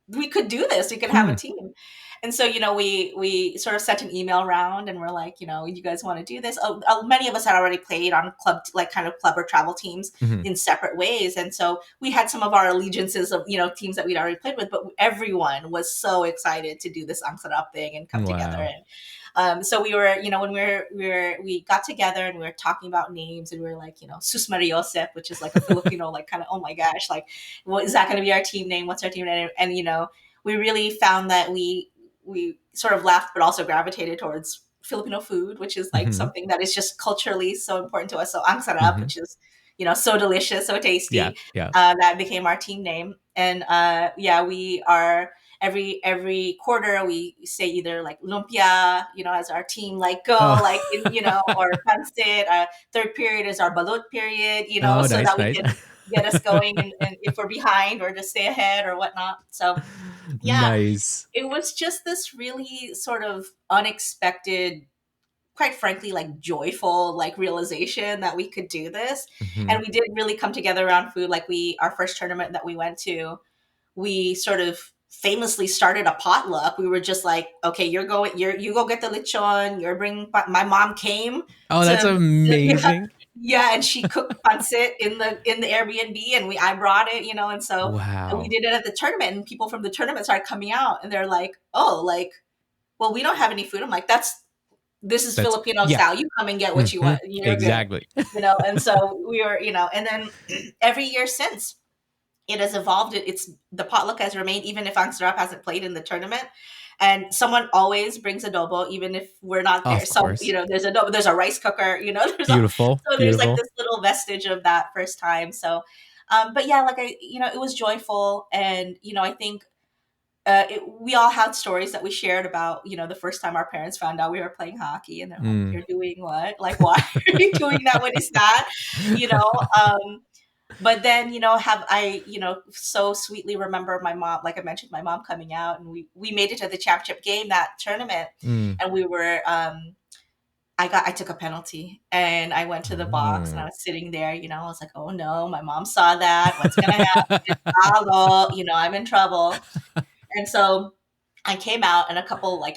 we could do this. We could have a team. And so, we sort of sent an email around, and we're like, you guys want to do this? Many of us had already played on club, like kind of club or travel teams Mhm. in separate ways. And so we had some of our allegiances of, teams that we'd already played with, but everyone was so excited to do this Ang Sarap thing and come together. Wow. So we were, when we got together and we were talking about names, and we were like, Sus Mariosep, which is like a Filipino, like kind of, oh my gosh, like, what is that going to be our team name? What's our team name? And we really found that we sort of laughed, but also gravitated towards Filipino food, which is like Mhm. something that is just culturally so important to us. So Ang Sarap, Mhm. which is, so delicious, so tasty. Yeah. Yeah. That became our team name. And we are every quarter we say either like lumpia, as our team like go Oh. like or pancit. Third period is our balut period, Oh, so nice, that we nice. can get us going, and if we're behind or to stay ahead or whatnot. So yeah, Nice. it was just this really sort of unexpected, quite frankly, like joyful, like realization that we could do this. And Mhm. we did really come together around food. Like our first tournament that we went to, we sort of famously started a potluck. We were just like, okay, you go get the lechon, you're bringing, my mom came Oh, that's to, amazing. yeah, and she cooked pancit in the Airbnb, and I brought it, and so we Wow. did it at the tournament, and people from the tournament started coming out, and they're like, oh, like, well, we don't have any food. I'm like, this is That's Filipino yeah. style. You come and get what you Mhm. want. You're good. Exactly. And so we were, and then every year since, it has evolved. It's the potluck has remained, even if Ang Sarap hasn't played in the tournament. And someone always brings adobo, even if we're not there. Of So, course. there's adobo, there's a rice cooker, Beautiful. there's like Beautiful. this little vestige of that first time. So, but yeah, like it was joyful. And, I think we all had stories that we shared about, the first time our parents found out we were playing hockey, and they're like, Mm. you're doing what? Like, why are you doing that? What is that? You know, but then, have I, so sweetly remember my mom, like I mentioned, my mom coming out, and we made it to the championship game, that tournament. Mm. And we were, I took a penalty, and I went to the box, and I Oh. was sitting there, I was like, oh no, my mom saw that. What's going to happen? Follow, I'm in trouble. And so I came out, and I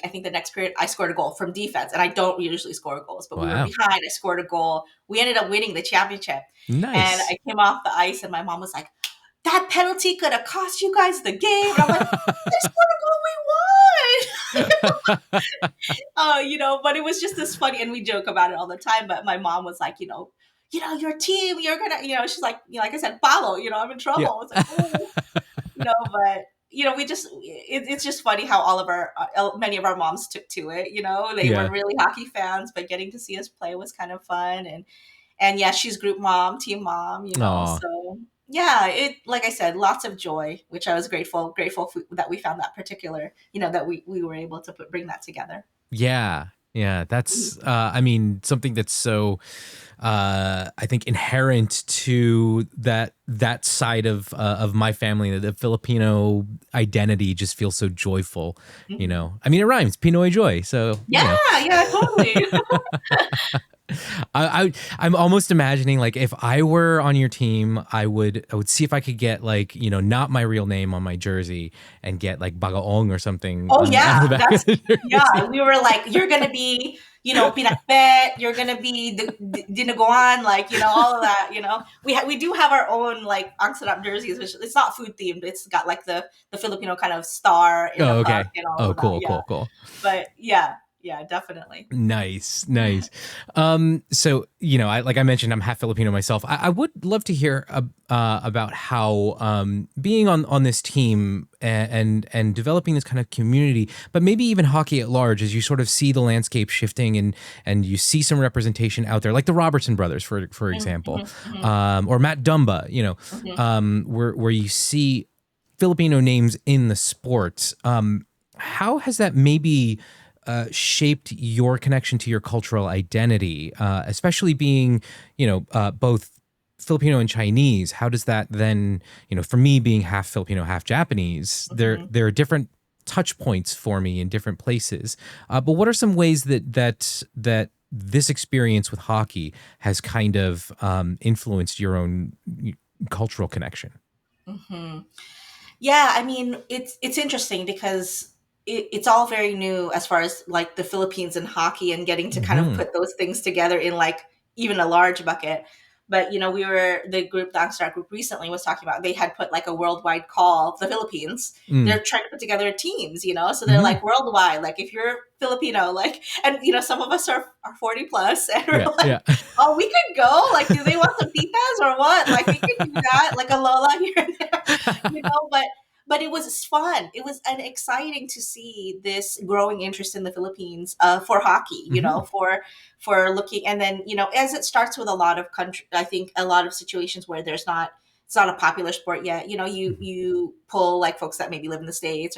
think the next period, I scored a goal from defense, and I don't usually score goals, but we were Wow. behind. I scored a goal. We ended up winning the championship. And Nice. I came off the ice, and my mom was like, that penalty could have cost you guys the game. And I'm like, I scored a goal, we won. But it was just this funny, and we joke about it all the time. But my mom was like, your team, you're gonna, she's like, like I said, follow, I'm in trouble. Yeah. I was like, oh, but we just, it's just funny how all of many of our moms took to it. They Yeah. were really hockey fans, but getting to see us play was kind of fun. And yeah, she's group mom, team mom, Aw. so yeah, like I said, lots of joy, which I was grateful that we found that particular, that we were able to bring that together. Yeah. Yeah. That's, I mean, something that's so, I think inherent to that side of my family, the Filipino identity just feels so joyful, Mhm. I mean, it rhymes, Pinoy joy. So, Yeah, yeah, totally. I'm almost imagining, like, if I were on your team, I would see if I could get, like, not my real name on my jersey, and get like Bagaong or something Oh on yeah, the back of the yeah. jersey. We were like, you're gonna be, pinakbet. You're gonna be the dinaguan, like all of that. We do have our own like Ang Sarap jerseys, which it's not food themed. It's got like the Filipino kind of star in the Oh, puck okay. and all Oh, of that. cool, Yeah, cool, cool. but yeah, definitely. Nice, nice. So like I mentioned, I'm half Filipino myself. I would love to hear about how being on this team and developing this kind of community, but maybe even hockey at large, as you sort of see the landscape shifting and you see some representation out there, like the Robertson brothers, for example, or Matt Dumba, where you see Filipino names in the sport. How has that maybe shaped your connection to your cultural identity, especially being, both Filipino and Chinese? How does that then, for me being half Filipino, half Japanese, there are different touch points for me in different places. But what are some ways that this experience with hockey has kind of influenced your own cultural connection? Mm-hmm. Yeah, I mean, it's interesting because it's all very new as far as like the Philippines and hockey, and getting to kind of Mm-hmm. put those things together in like even a large bucket. But the group, the Ang Sarap group recently was talking about, they had put like a worldwide call, the Philippines. They're trying to put together teams, so they're like worldwide, like if you're Filipino, like, and some of us are 40 plus, and we're like, oh, we could go, like, do they want some titas or what? Like, we could do that, like a Lola here and there, but it was fun. It was exciting to see this growing interest in the Philippines for hockey, for looking. And then, as it starts with a lot of I think a lot of situations where it's not a popular sport yet, you pull like folks that maybe live in the States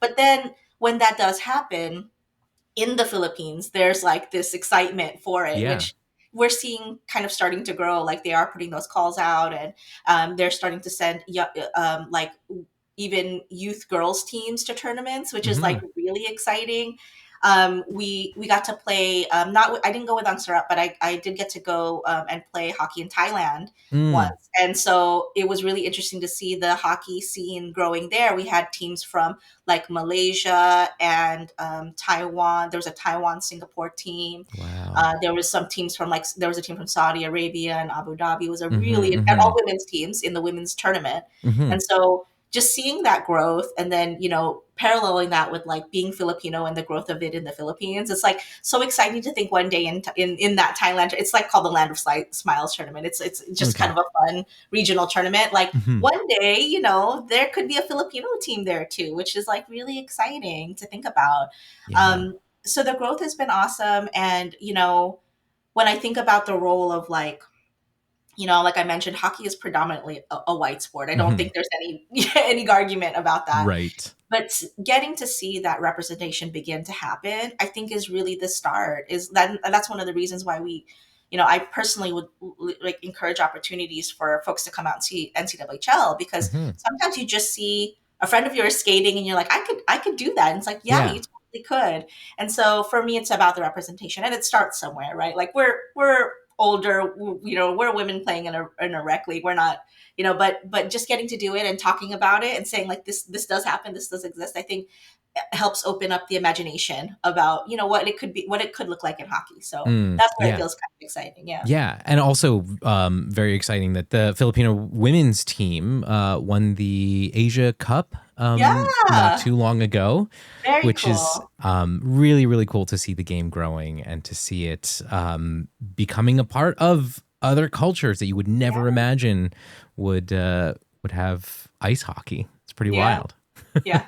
but then when that does happen in the Philippines, there's like this excitement for it, which we're seeing kind of starting to grow. Like they are putting those calls out, and they're starting to send like even youth girls teams to tournaments, which is like really exciting. We got to play. I didn't go with Ang Sarap, but I did get to go and play hockey in Thailand once, and so it was really interesting to see the hockey scene growing there. We had teams from like Malaysia and Taiwan. There was a Taiwan-Singapore team. Wow. There was some teams from there was a team from Saudi Arabia and Abu Dhabi. It was a really and all women's teams in the women's tournament, and so just seeing that growth, and then paralleling that with like being Filipino and the growth of it in the Philippines, it's like so exciting to think one day in that Thailand, it's like called the Land of Smiles tournament. It's just kind of a fun regional tournament. Like one day, there could be a Filipino team there too, which is like really exciting to think about. So the growth has been awesome, and when I think about the role of like I mentioned, hockey is predominantly a white sport. I don't think there's any argument about that. Right. But getting to see that representation begin to happen, I think is really the start. That's one of the reasons why we, I personally would like encourage opportunities for folks to come out and see NCAAHL, because sometimes you just see a friend of yours skating and you're like, I could do that. And it's like, yeah. You totally could. And so for me, it's about the representation, and it starts somewhere, right? Like we're older, we're women playing in a rec league. We're not, but just getting to do it and talking about it and saying like this does happen, this does exist, I think helps open up the imagination about what it could be, what it could look like in hockey. So that's where it feels kind of exciting. Yeah, and also very exciting that the Filipino women's team won the Asia Cup not too long ago, which cool. is really, really cool to see the game growing and to see it becoming a part of other cultures that you would never imagine would have ice hockey. It's pretty wild. Yeah.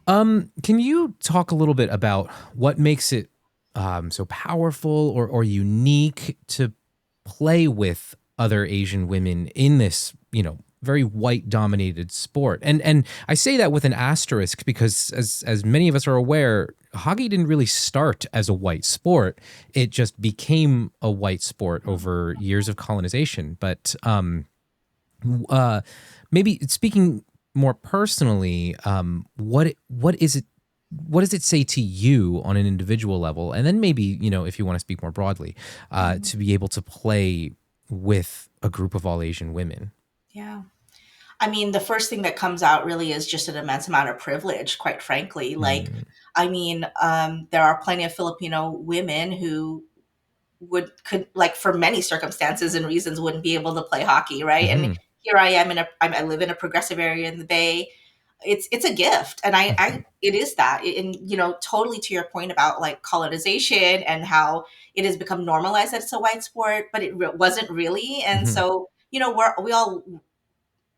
Can you talk a little bit about what makes it so powerful or unique to play with other Asian women in this, very white dominated sport? And I say that with an asterisk because as many of us are aware, hockey didn't really start as a white sport. It just became a white sport over years of colonization. But maybe speaking more personally, what does it say to you on an individual level? And then maybe, if you want to speak more broadly, to be able to play with a group of all Asian women. Yeah. I mean, the first thing that comes out really is just an immense amount of privilege, quite frankly. Like, there are plenty of Filipino women who could for many circumstances and reasons wouldn't be able to play hockey. Right. And here I am I live in a progressive area in the Bay. It's a gift. And it is that. And, totally to your point about like colonization and how it has become normalized that it's a white sport, but it wasn't really. And so, we all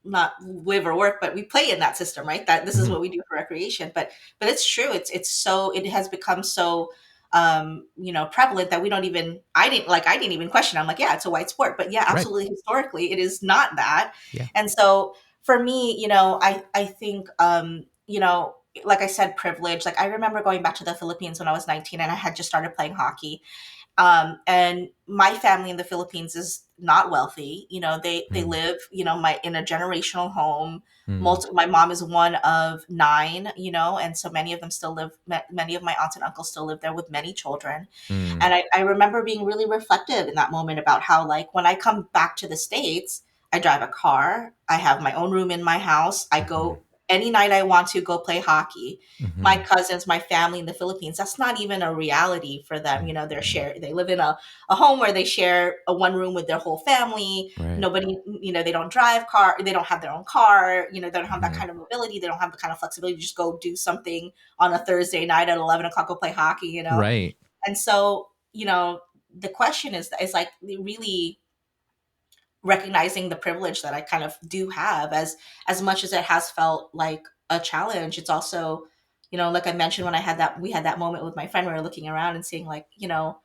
not live or work, but we play in that system, right? That this is what we do for recreation. But it's true. It has become so, prevalent that I didn't even question. I'm like, yeah, it's a white sport, but yeah, absolutely. Right. Historically, it is not that. Yeah. And so for me, I think, like I said, privilege. Like I remember going back to the Philippines when I was 19 and I had just started playing hockey. And my family in the Philippines is not wealthy. They live, in a generational home. My mom is one of 9, and so many of them still live, many of my aunts and uncles still live there with many children. And I remember being really reflective in that moment about how, like, when I come back to the States, I drive a car, I have my own room in my house, I go any night I want to go play hockey. Mhm. My cousins, my family in the Philippines, that's not even a reality for them. You know, they live in a home where they share a one room with their whole family. Right. Nobody, you know, they don't drive car, they don't have their own car, you know, they don't have that Mhm. kind of mobility, they don't have the kind of flexibility to just go do something on a Thursday night at 11 o'clock, go play hockey, you know? Right. And so, you know, the question is like really recognizing the privilege that I kind of do have, as much as it has felt like a challenge. It's also, you know, like I mentioned, when we had that moment with my friend, we were looking around and seeing like, you know,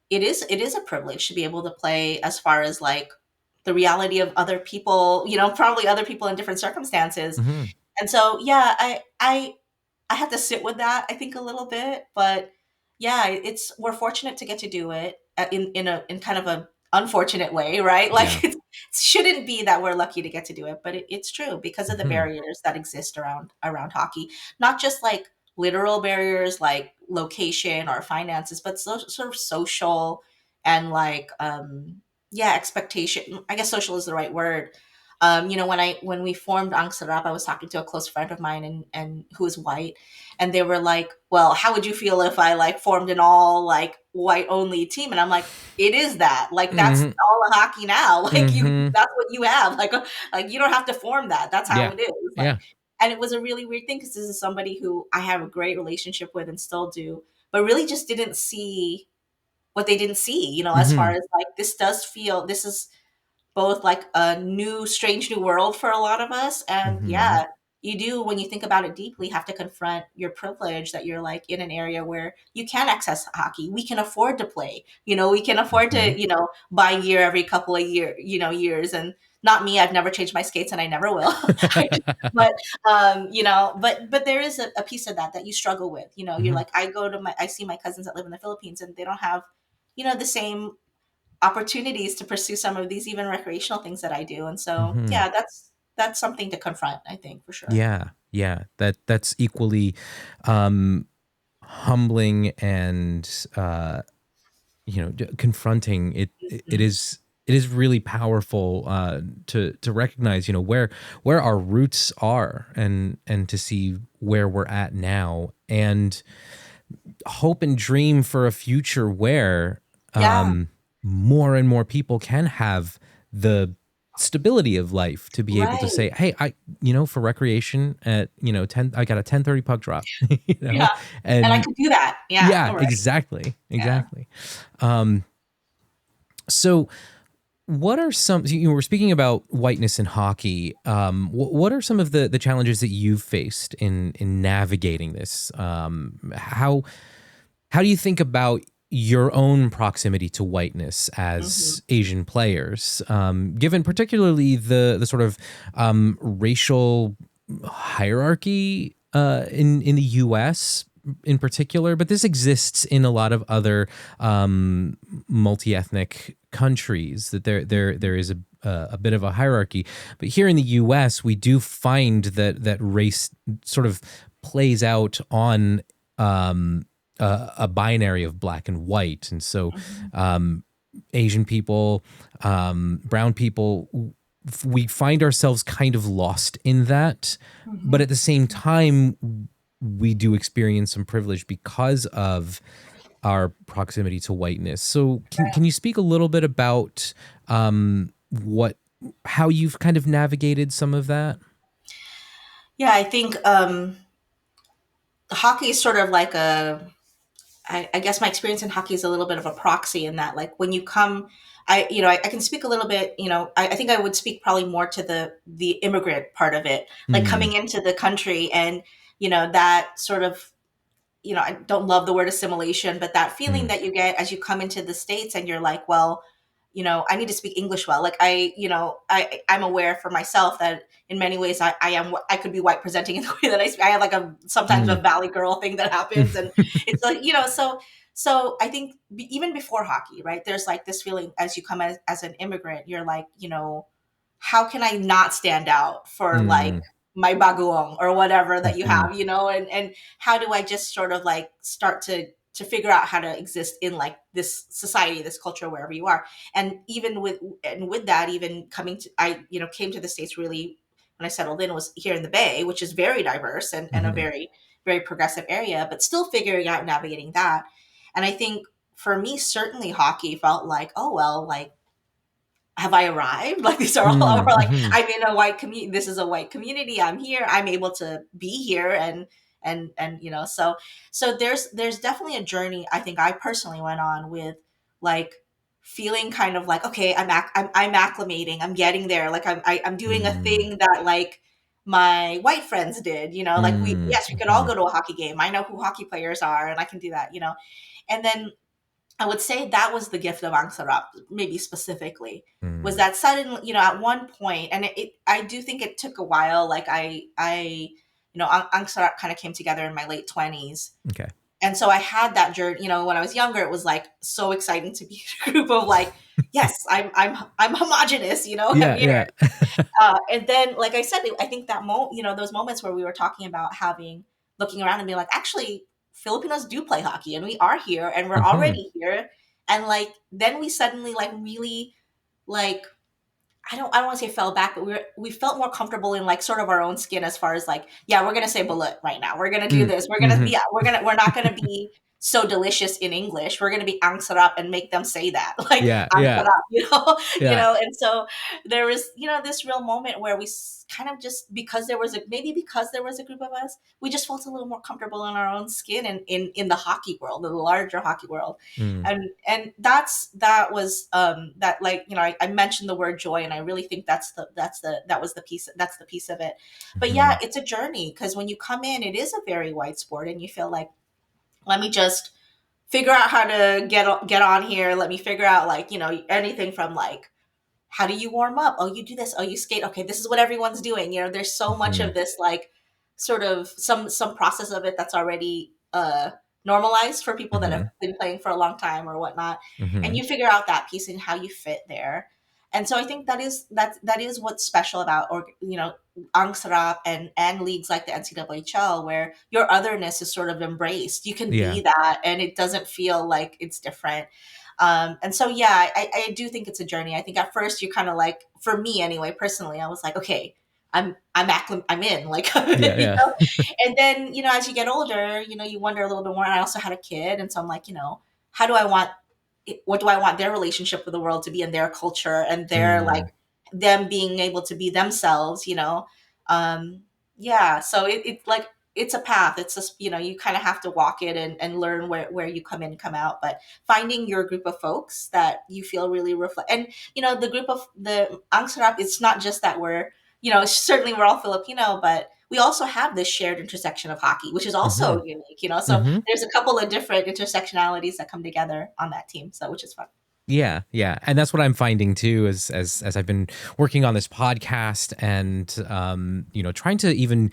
it is a privilege to be able to play, as far as like the reality of other people, you know, probably other people in different circumstances. Mhm. And so, yeah, I had to sit with that, I think, a little bit, but yeah, it's we're fortunate to get to do it in kind of a unfortunate way, right? Yeah. Like it shouldn't be that we're lucky to get to do it, but it's true because of the Mhm. barriers that exist around hockey, not just like literal barriers like location or finances, but sort of social and like yeah, expectation. I guess social is the right word. You know, when we formed Ang Sarap, I was talking to a close friend of mine and who is white, and they were like, "Well, how would you feel if I like formed an all like white only team?" And I'm like, "It is that. Like that's Mhm. all of hockey now. Like Mhm. that's what you have. Like you don't have to form that. That's how Yeah. it is." Like, Yeah. and it was a really weird thing because this is somebody who I have a great relationship with and still do, but really just didn't see what they didn't see. You know, as far Mhm. as like this is both like a new strange new world for a lot of us, and Mhm. yeah, you do, when you think about it deeply, have to confront your privilege that you're like in an area where you can access hockey, we can afford to play, you know, we can afford Mhm. to, you know, buy gear every couple of years. And not me, I've never changed my skates and I never will. But you know, but there is a piece of that you struggle with, you know. You're Mhm. like, I see my cousins that live in the Philippines and they don't have, you know, the same opportunities to pursue some of these even recreational things that I do. And so, Mhm. yeah, that's something to confront, I think, for sure. Yeah. Yeah. That's equally humbling and confronting. It Mhm. is really powerful to recognize, where our roots are, and to see where we're at now, and hope and dream for a future where Yeah, more and more people can have the stability of life to be able to right. say, hey, for recreation at 10, I got a 10:30 puck drop, Yeah. And I and could do that. Yeah, yeah, right. exactly, Yeah. exactly. um so what are some, you were speaking about whiteness in hockey. What are some of the challenges that you've faced in navigating this? How do you think about your own proximity to whiteness Mhm. as Asian players, given particularly the sort of racial hierarchy in the U.S. in particular, but this exists in a lot of other multi-ethnic countries. That there is a bit of a hierarchy, but here in the U.S. we do find that race sort of plays out on a binary of black and white. And so Mhm. Asian people, brown people, we find ourselves kind of lost in that. But Mhm. at the same time, we do experience some privilege because of our proximity to whiteness. So can you speak a little bit about what how you've kind of navigated some of that? Yeah, I think hockey is sort of like I guess my experience in hockey is a little bit of a proxy in that, like, when you come, I can speak a little bit, I think I would speak probably more to the immigrant part of it, like Mm, coming into the country and, that sort of, I don't love the word assimilation, but that feeling mm, that you get as you come into the States and you're like, well, I need to speak English well. Like I'm aware for myself that in many ways I could be white presenting in the way that I speak. I have like sometimes a mm. Valley girl thing that happens. And it's like, so I think even before hockey, right, there's like this feeling as you come as an immigrant, you're like, how can I not stand out for like Mm, my baguong or whatever that you mhm, have, and how do I just sort of like start to figure out how to exist in like this society, this culture, wherever you are. And even with that, even coming to, I came to the States really when I settled in was here in the Bay, which is very diverse and a very, very progressive area, but still figuring out navigating that. And I think for me, certainly hockey felt like, oh, well, like, have I arrived? Like these are all, or like Mm-hmm. I'm in a white community. This is a white community. I'm here. I'm able to be here, and so there's definitely a journey I think I personally went on with like feeling kind of like okay, I'm acclimating. I'm getting there. Like I'm doing a thing that like my white friends did. Like we could all Mm-hmm. go to a hockey game. I know who hockey players are, and I can do that. And then I would say that was the gift of Ang Sarap, maybe specifically, was that suddenly, at one point, and I do think it took a while. Like Ang Sarap kind of came together in my late 20s. Okay. And so I had that journey, when I was younger, it was like so exciting to be in a group of like, yes, I'm homogenous, Yeah, I'm here. yeah. And then, like I said, I think that those moments where we were talking about looking around and being like, actually, Filipinos do play hockey, and we are here, and we're already here, and like then we suddenly like really like I don't want to say fell back, but we felt more comfortable in like sort of our own skin as far as like, yeah, we're gonna say balut right now. We're gonna do this. We're not gonna be so delicious in English. We're gonna be ang sarap and make them say that. Like Yeah, ang yeah. sarap, Yeah. and so there was, this real moment where we kind of just because there was a group of us, we just felt a little more comfortable in our own skin and in the hockey world, the larger hockey world. And that was that like I mentioned the word joy, and I really think that's the piece of it. But yeah, it's a journey, because when you come in, it is a very white sport, and you feel like, let me just figure out how to get on here. Let me figure out like anything from like, how do you warm up? Oh, you do this. Oh, you skate. Okay, this is what everyone's doing. There's so much of this like sort of some process of it that's already normalized for people that have been playing for a long time or whatnot. And you figure out that piece and how you fit there. And so I think that is what's special about Ang Sarap and leagues like the NCAA, where your otherness is sort of embraced. You can be that, and it doesn't feel like it's different. And so, yeah, I do think it's a journey. I think at first you're kind of like, for me anyway, personally, I was like, okay, I'm in, like, Yeah. And then, as you get older, you wonder a little bit more. And I also had a kid. And so I'm like, what do I want their relationship with the world to be, in their culture, and their like them being able to be themselves, yeah. So it's like, it's a path. It's just, you kind of have to walk it and learn where you come in, come out, but finding your group of folks that you feel really reflect. And, the group of the Ang Sarap, it's not just that we're, certainly we're all Filipino, but we also have this shared intersection of hockey, which is also unique, so there's a couple of different intersectionalities that come together on that team. So, which is fun. Yeah, yeah, and that's what I'm finding too, as I've been working on this podcast and trying to even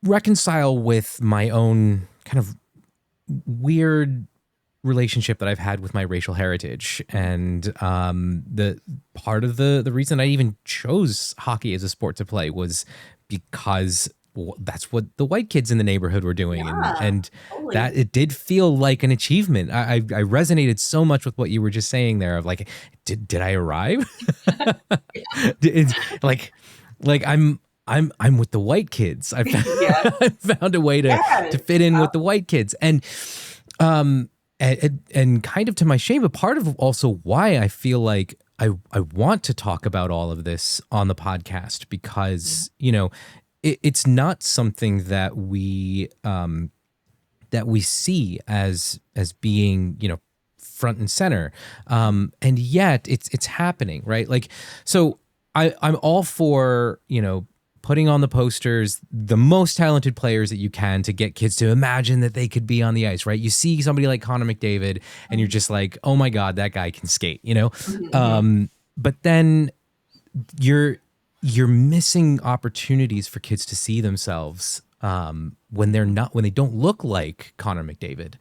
reconcile with my own kind of weird relationship that I've had with my racial heritage, and the part of the reason I even chose hockey as a sport to play was because that's what the white kids in the neighborhood were doing. And totally. that it did feel like an achievement. I resonated so much with what you were just saying there of like, did I arrive? like I'm with the white kids. I found a way to fit in with the white kids. And kind of to my shame, but part of also why I feel like I want to talk about all of this on the podcast, because, it's not something that we see as being, front and center. And yet it's happening, right? Like, so I'm all for, putting on the posters the most talented players that you can to get kids to imagine that they could be on the ice, right? You see somebody like Connor McDavid and you're just like, oh my God, that guy can skate, but then you're missing opportunities for kids to see themselves when they don't look like Connor McDavid,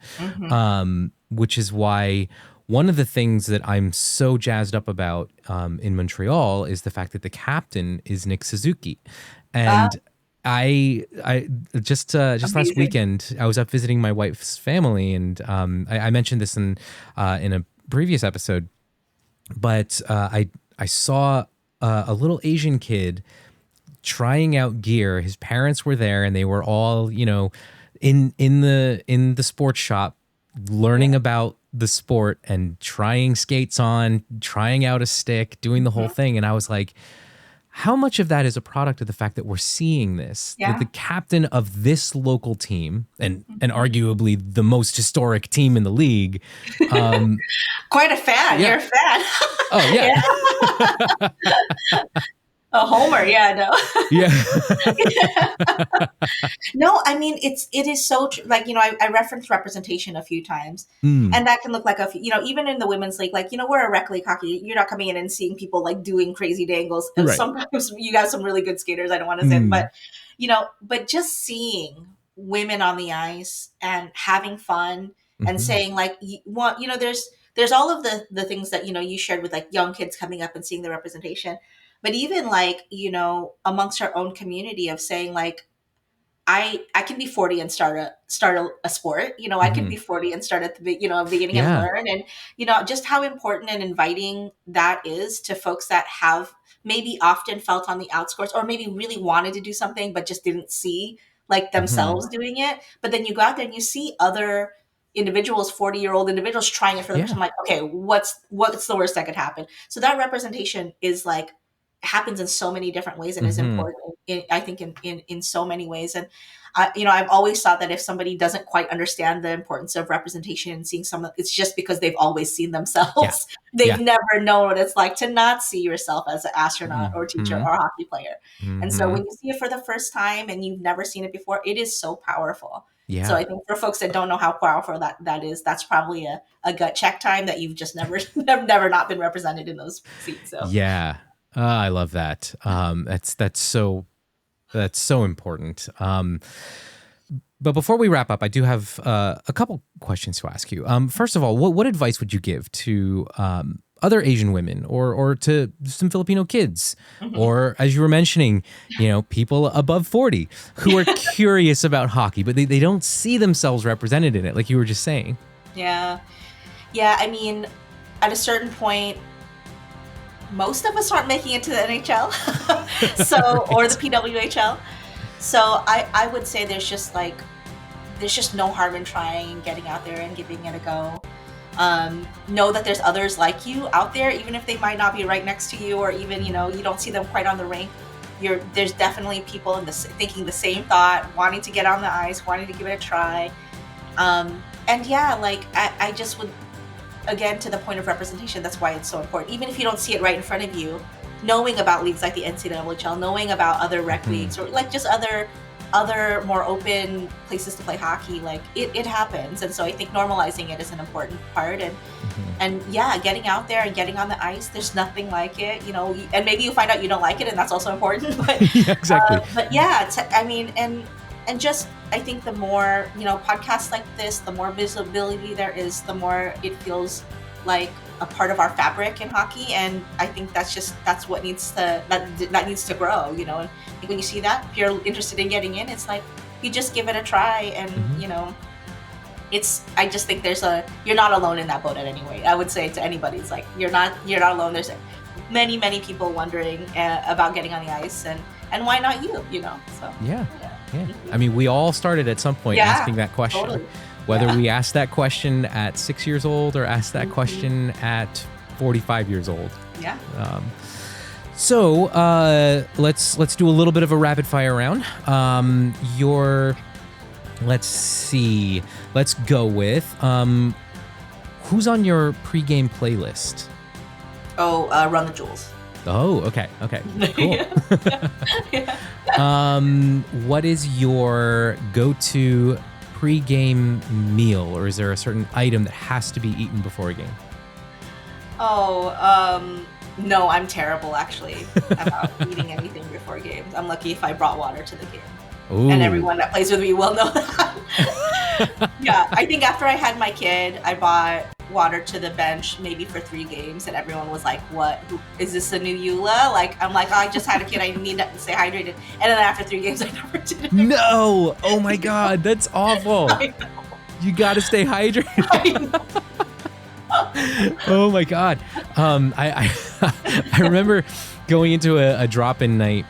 which is why one of the things that I'm so jazzed up about in Montreal is the fact that the captain is Nick Suzuki. And I just last weekend, I was up visiting my wife's family, and I mentioned this in a previous episode, but I saw a little Asian kid trying out gear. His parents were there, and they were all, in the sports shop, learning about the sport and trying skates on, trying out a stick, doing the whole thing. And I was like, how much of that is a product of the fact that we're seeing this, that the captain of this local team and arguably the most historic team in the league. Quite a fan. Yeah. You're a fan. Oh, yeah. A homer. Yeah, no. Yeah. No, I mean, it is so true. Like, I referenced representation a few times, and that can look like even in the women's league, like, we're a rec league hockey. You're not coming in and seeing people like doing crazy dangles. And Right. sometimes you got some really good skaters. I don't want to say, but just seeing women on the ice and having fun and saying like, there's all of the things that, you shared with like young kids coming up and seeing the representation. But even like, amongst our own community of saying like, I can be 40 and start a sport, I can be 40 and start at the beginning and learn. And, just how important and inviting that is to folks that have maybe often felt on the outskirts or maybe really wanted to do something, but just didn't see like themselves doing it. But then you go out there and you see other individuals, 40-year-old individuals trying it for the first time. Like, okay, what's the worst that could happen? So that representation is like, happens in so many different ways and is important I think in so many ways. And I've always thought that if somebody doesn't quite understand the importance of representation and seeing someone, it's just because they've always seen themselves. They've never known what it's like to not see yourself as an astronaut or teacher or hockey player. And so when you see it for the first time and you've never seen it before, it is so powerful. Yeah. So I think for folks that don't know how powerful that is, that's probably a gut check time that you've just never not been represented in those seats. So yeah. I love that. That's so important. But before we wrap up, I do have a couple questions to ask you. First of all, what advice would you give to other Asian women or to some Filipino kids, or as you were mentioning, people above 40 who are curious about hockey, but they don't see themselves represented in it, like you were just saying? Yeah. I mean, at a certain point, most of us aren't making it to the NHL, or the PWHL. So I would say there's just no harm in trying and getting out there and giving it a go. Know that there's others like you out there, even if they might not be right next to you, or even, you don't see them quite on the rink. There's definitely people thinking the same thought, wanting to get on the ice, wanting to give it a try. I just would, again, to the point of representation, that's why it's so important. Even if you don't see it right in front of you, knowing about leagues like the NCAA, knowing about other rec leagues, or like just other more open places to play hockey, like it happens. And so I think normalizing it is an important part. And getting out there and getting on the ice, there's nothing like it, and maybe you find out you don't like it, and that's also important. But yeah, exactly. And just, I think the more, podcasts like this, the more visibility there is, the more it feels like a part of our fabric in hockey. And I think that's what needs to grow, and I think when you see that, if you're interested in getting in, it's like, you just give it a try. And, I just think you're not alone in that boat at any rate. I would say to anybody, it's like, you're not alone. There's many, many people wondering about getting on the ice, and why not you, so. Yeah. I mean, we all started at some point asking that question. Totally. Whether we asked that question at 6 years old or asked that question at 45 years old. Yeah. So let's do a little bit of a rapid fire round. Let's see. Let's go with who's on your pregame playlist? Run the Jewels. Oh, okay, cool. What is your go-to pregame meal, or is there a certain item that has to be eaten before a game? No, I'm terrible actually about eating anything before games. I'm lucky if I brought water to the game. Ooh. And everyone that plays with me will know that. Yeah, I think after I had my kid, I bought water to the bench maybe for 3 games, and everyone was like, what, is this a new Eula? Like, I'm like, I just had a kid, I need to stay hydrated. And then after 3 games, I never did it. No! Oh my God, that's awful. I know. You gotta stay hydrated. I know. Oh my God. I remember going into a drop-in night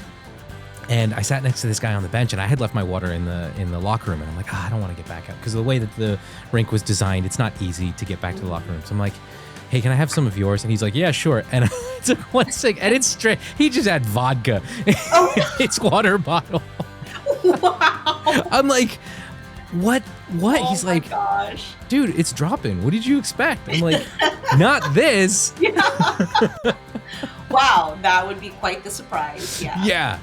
And I sat next to this guy on the bench, and I had left my water in the locker room, and I'm like, I don't want to get back out because of the way that the rink was designed, it's not easy to get back to the locker room. So I'm like, hey, can I have some of yours? And he's like, yeah, sure. And I took one sip, and it's straight. He just had vodka in his water bottle. Wow. I'm like, what? Oh He's my like, gosh. dude, it's dropping. What did you expect? I'm like, not this. Wow, that would be quite the surprise. Yeah.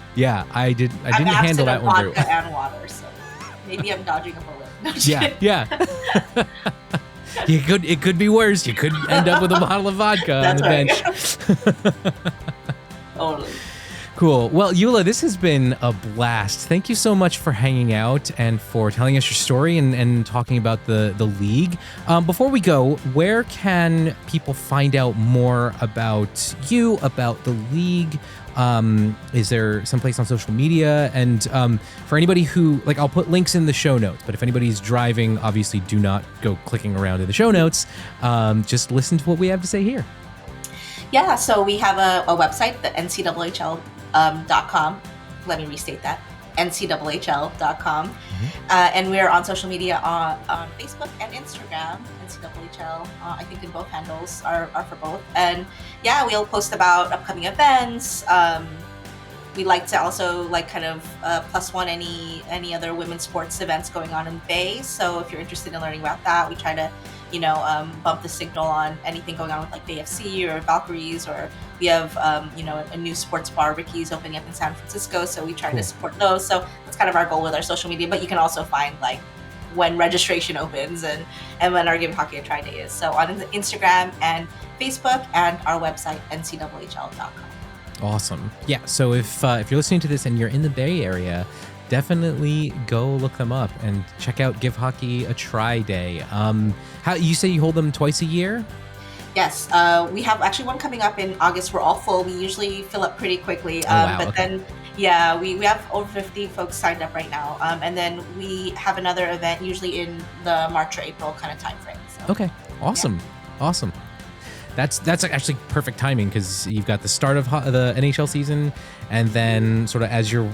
I didn't handle that one very well. Vodka and water, so maybe I'm dodging a bullet. No, just kidding. Yeah. It could be worse. You could end up with a bottle of vodka on the bench. Totally. Cool. Well, Eula, this has been a blast. Thank you so much for hanging out and for telling us your story and talking about the league. Before we go, where can people find out more about you, about the league? Is there someplace on social media? And for anybody who, like, I'll put links in the show notes, but if anybody's driving, obviously do not go clicking around in the show notes. Just listen to what we have to say here. Yeah, so we have a website, the ncwhl.com. Let me restate that, ncwhl.com. And we're on social media on Facebook and Instagram, ncwhl. I think in both handles are for both. And yeah, we'll post about upcoming events. We like to also kind of plus one any other women's sports events going on in the Bay. So if you're interested in learning about that, we try to bump the signal on anything going on with like Bay FC or Valkyries, or we have a new sports bar, Ricky's, opening up in San Francisco, so we try to support those. So that's kind of our goal with our social media. But you can also find like when registration opens and when our Game Hockey and Try Day is. So on Instagram and Facebook, and our website ncwhl.com. Awesome. Yeah. So if you're listening to this and you're in the Bay Area, definitely go look them up and check out Give Hockey a Try Day. How you say you hold them twice a year? Yes, we have actually one coming up in August. We're all full. We usually fill up pretty quickly. Then, yeah, we have over 50 folks signed up right now. And then we have another event usually in the March or April kind of time frame. So. Okay, awesome, awesome. That's actually perfect timing because you've got the start of the NHL season, and then sort of as you're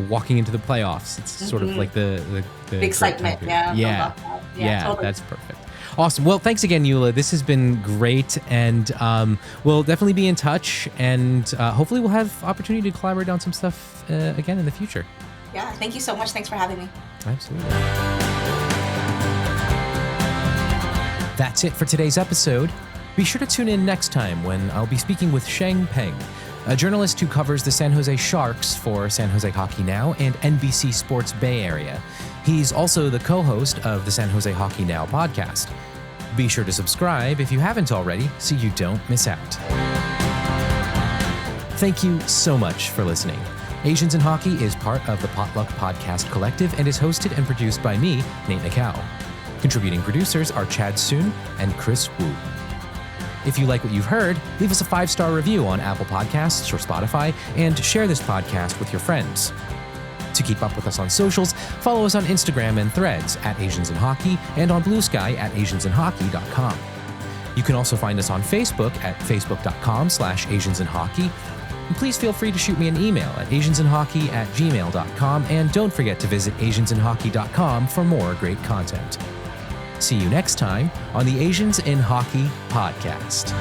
walking into the playoffs, it's sort of like the big excitement. Yeah, totally. That's perfect. Awesome. Well, thanks again, Eula. This has been great, and we'll definitely be in touch, and hopefully we'll have opportunity to collaborate on some stuff again in the future. Yeah, thank you so much. Thanks for having me. Absolutely. That's it for today's episode. Be sure to tune in next time when I'll be speaking with Sheng Peng, a journalist who covers the San Jose Sharks for San Jose Hockey Now and NBC Sports Bay Area. He's also the co-host of the San Jose Hockey Now podcast. Be sure to subscribe if you haven't already so you don't miss out. Thank you so much for listening. Asians in Hockey is part of the Potluck Podcast Collective and is hosted and produced by me, Nate Nakao. Contributing producers are Chad Soon and Chris Wu. If you like what you've heard, leave us a 5-star review on Apple Podcasts or Spotify, and share this podcast with your friends. To keep up with us on socials, follow us on Instagram and Threads at Asians in Hockey, and on Blue Sky at asiansinhockey.com. You can also find us on Facebook at facebook.com/asiansinhockey. And please feel free to shoot me an email at asiansinhockey@gmail.com, and don't forget to visit asiansinhockey.com for more great content. See you next time on the Asians in Hockey podcast.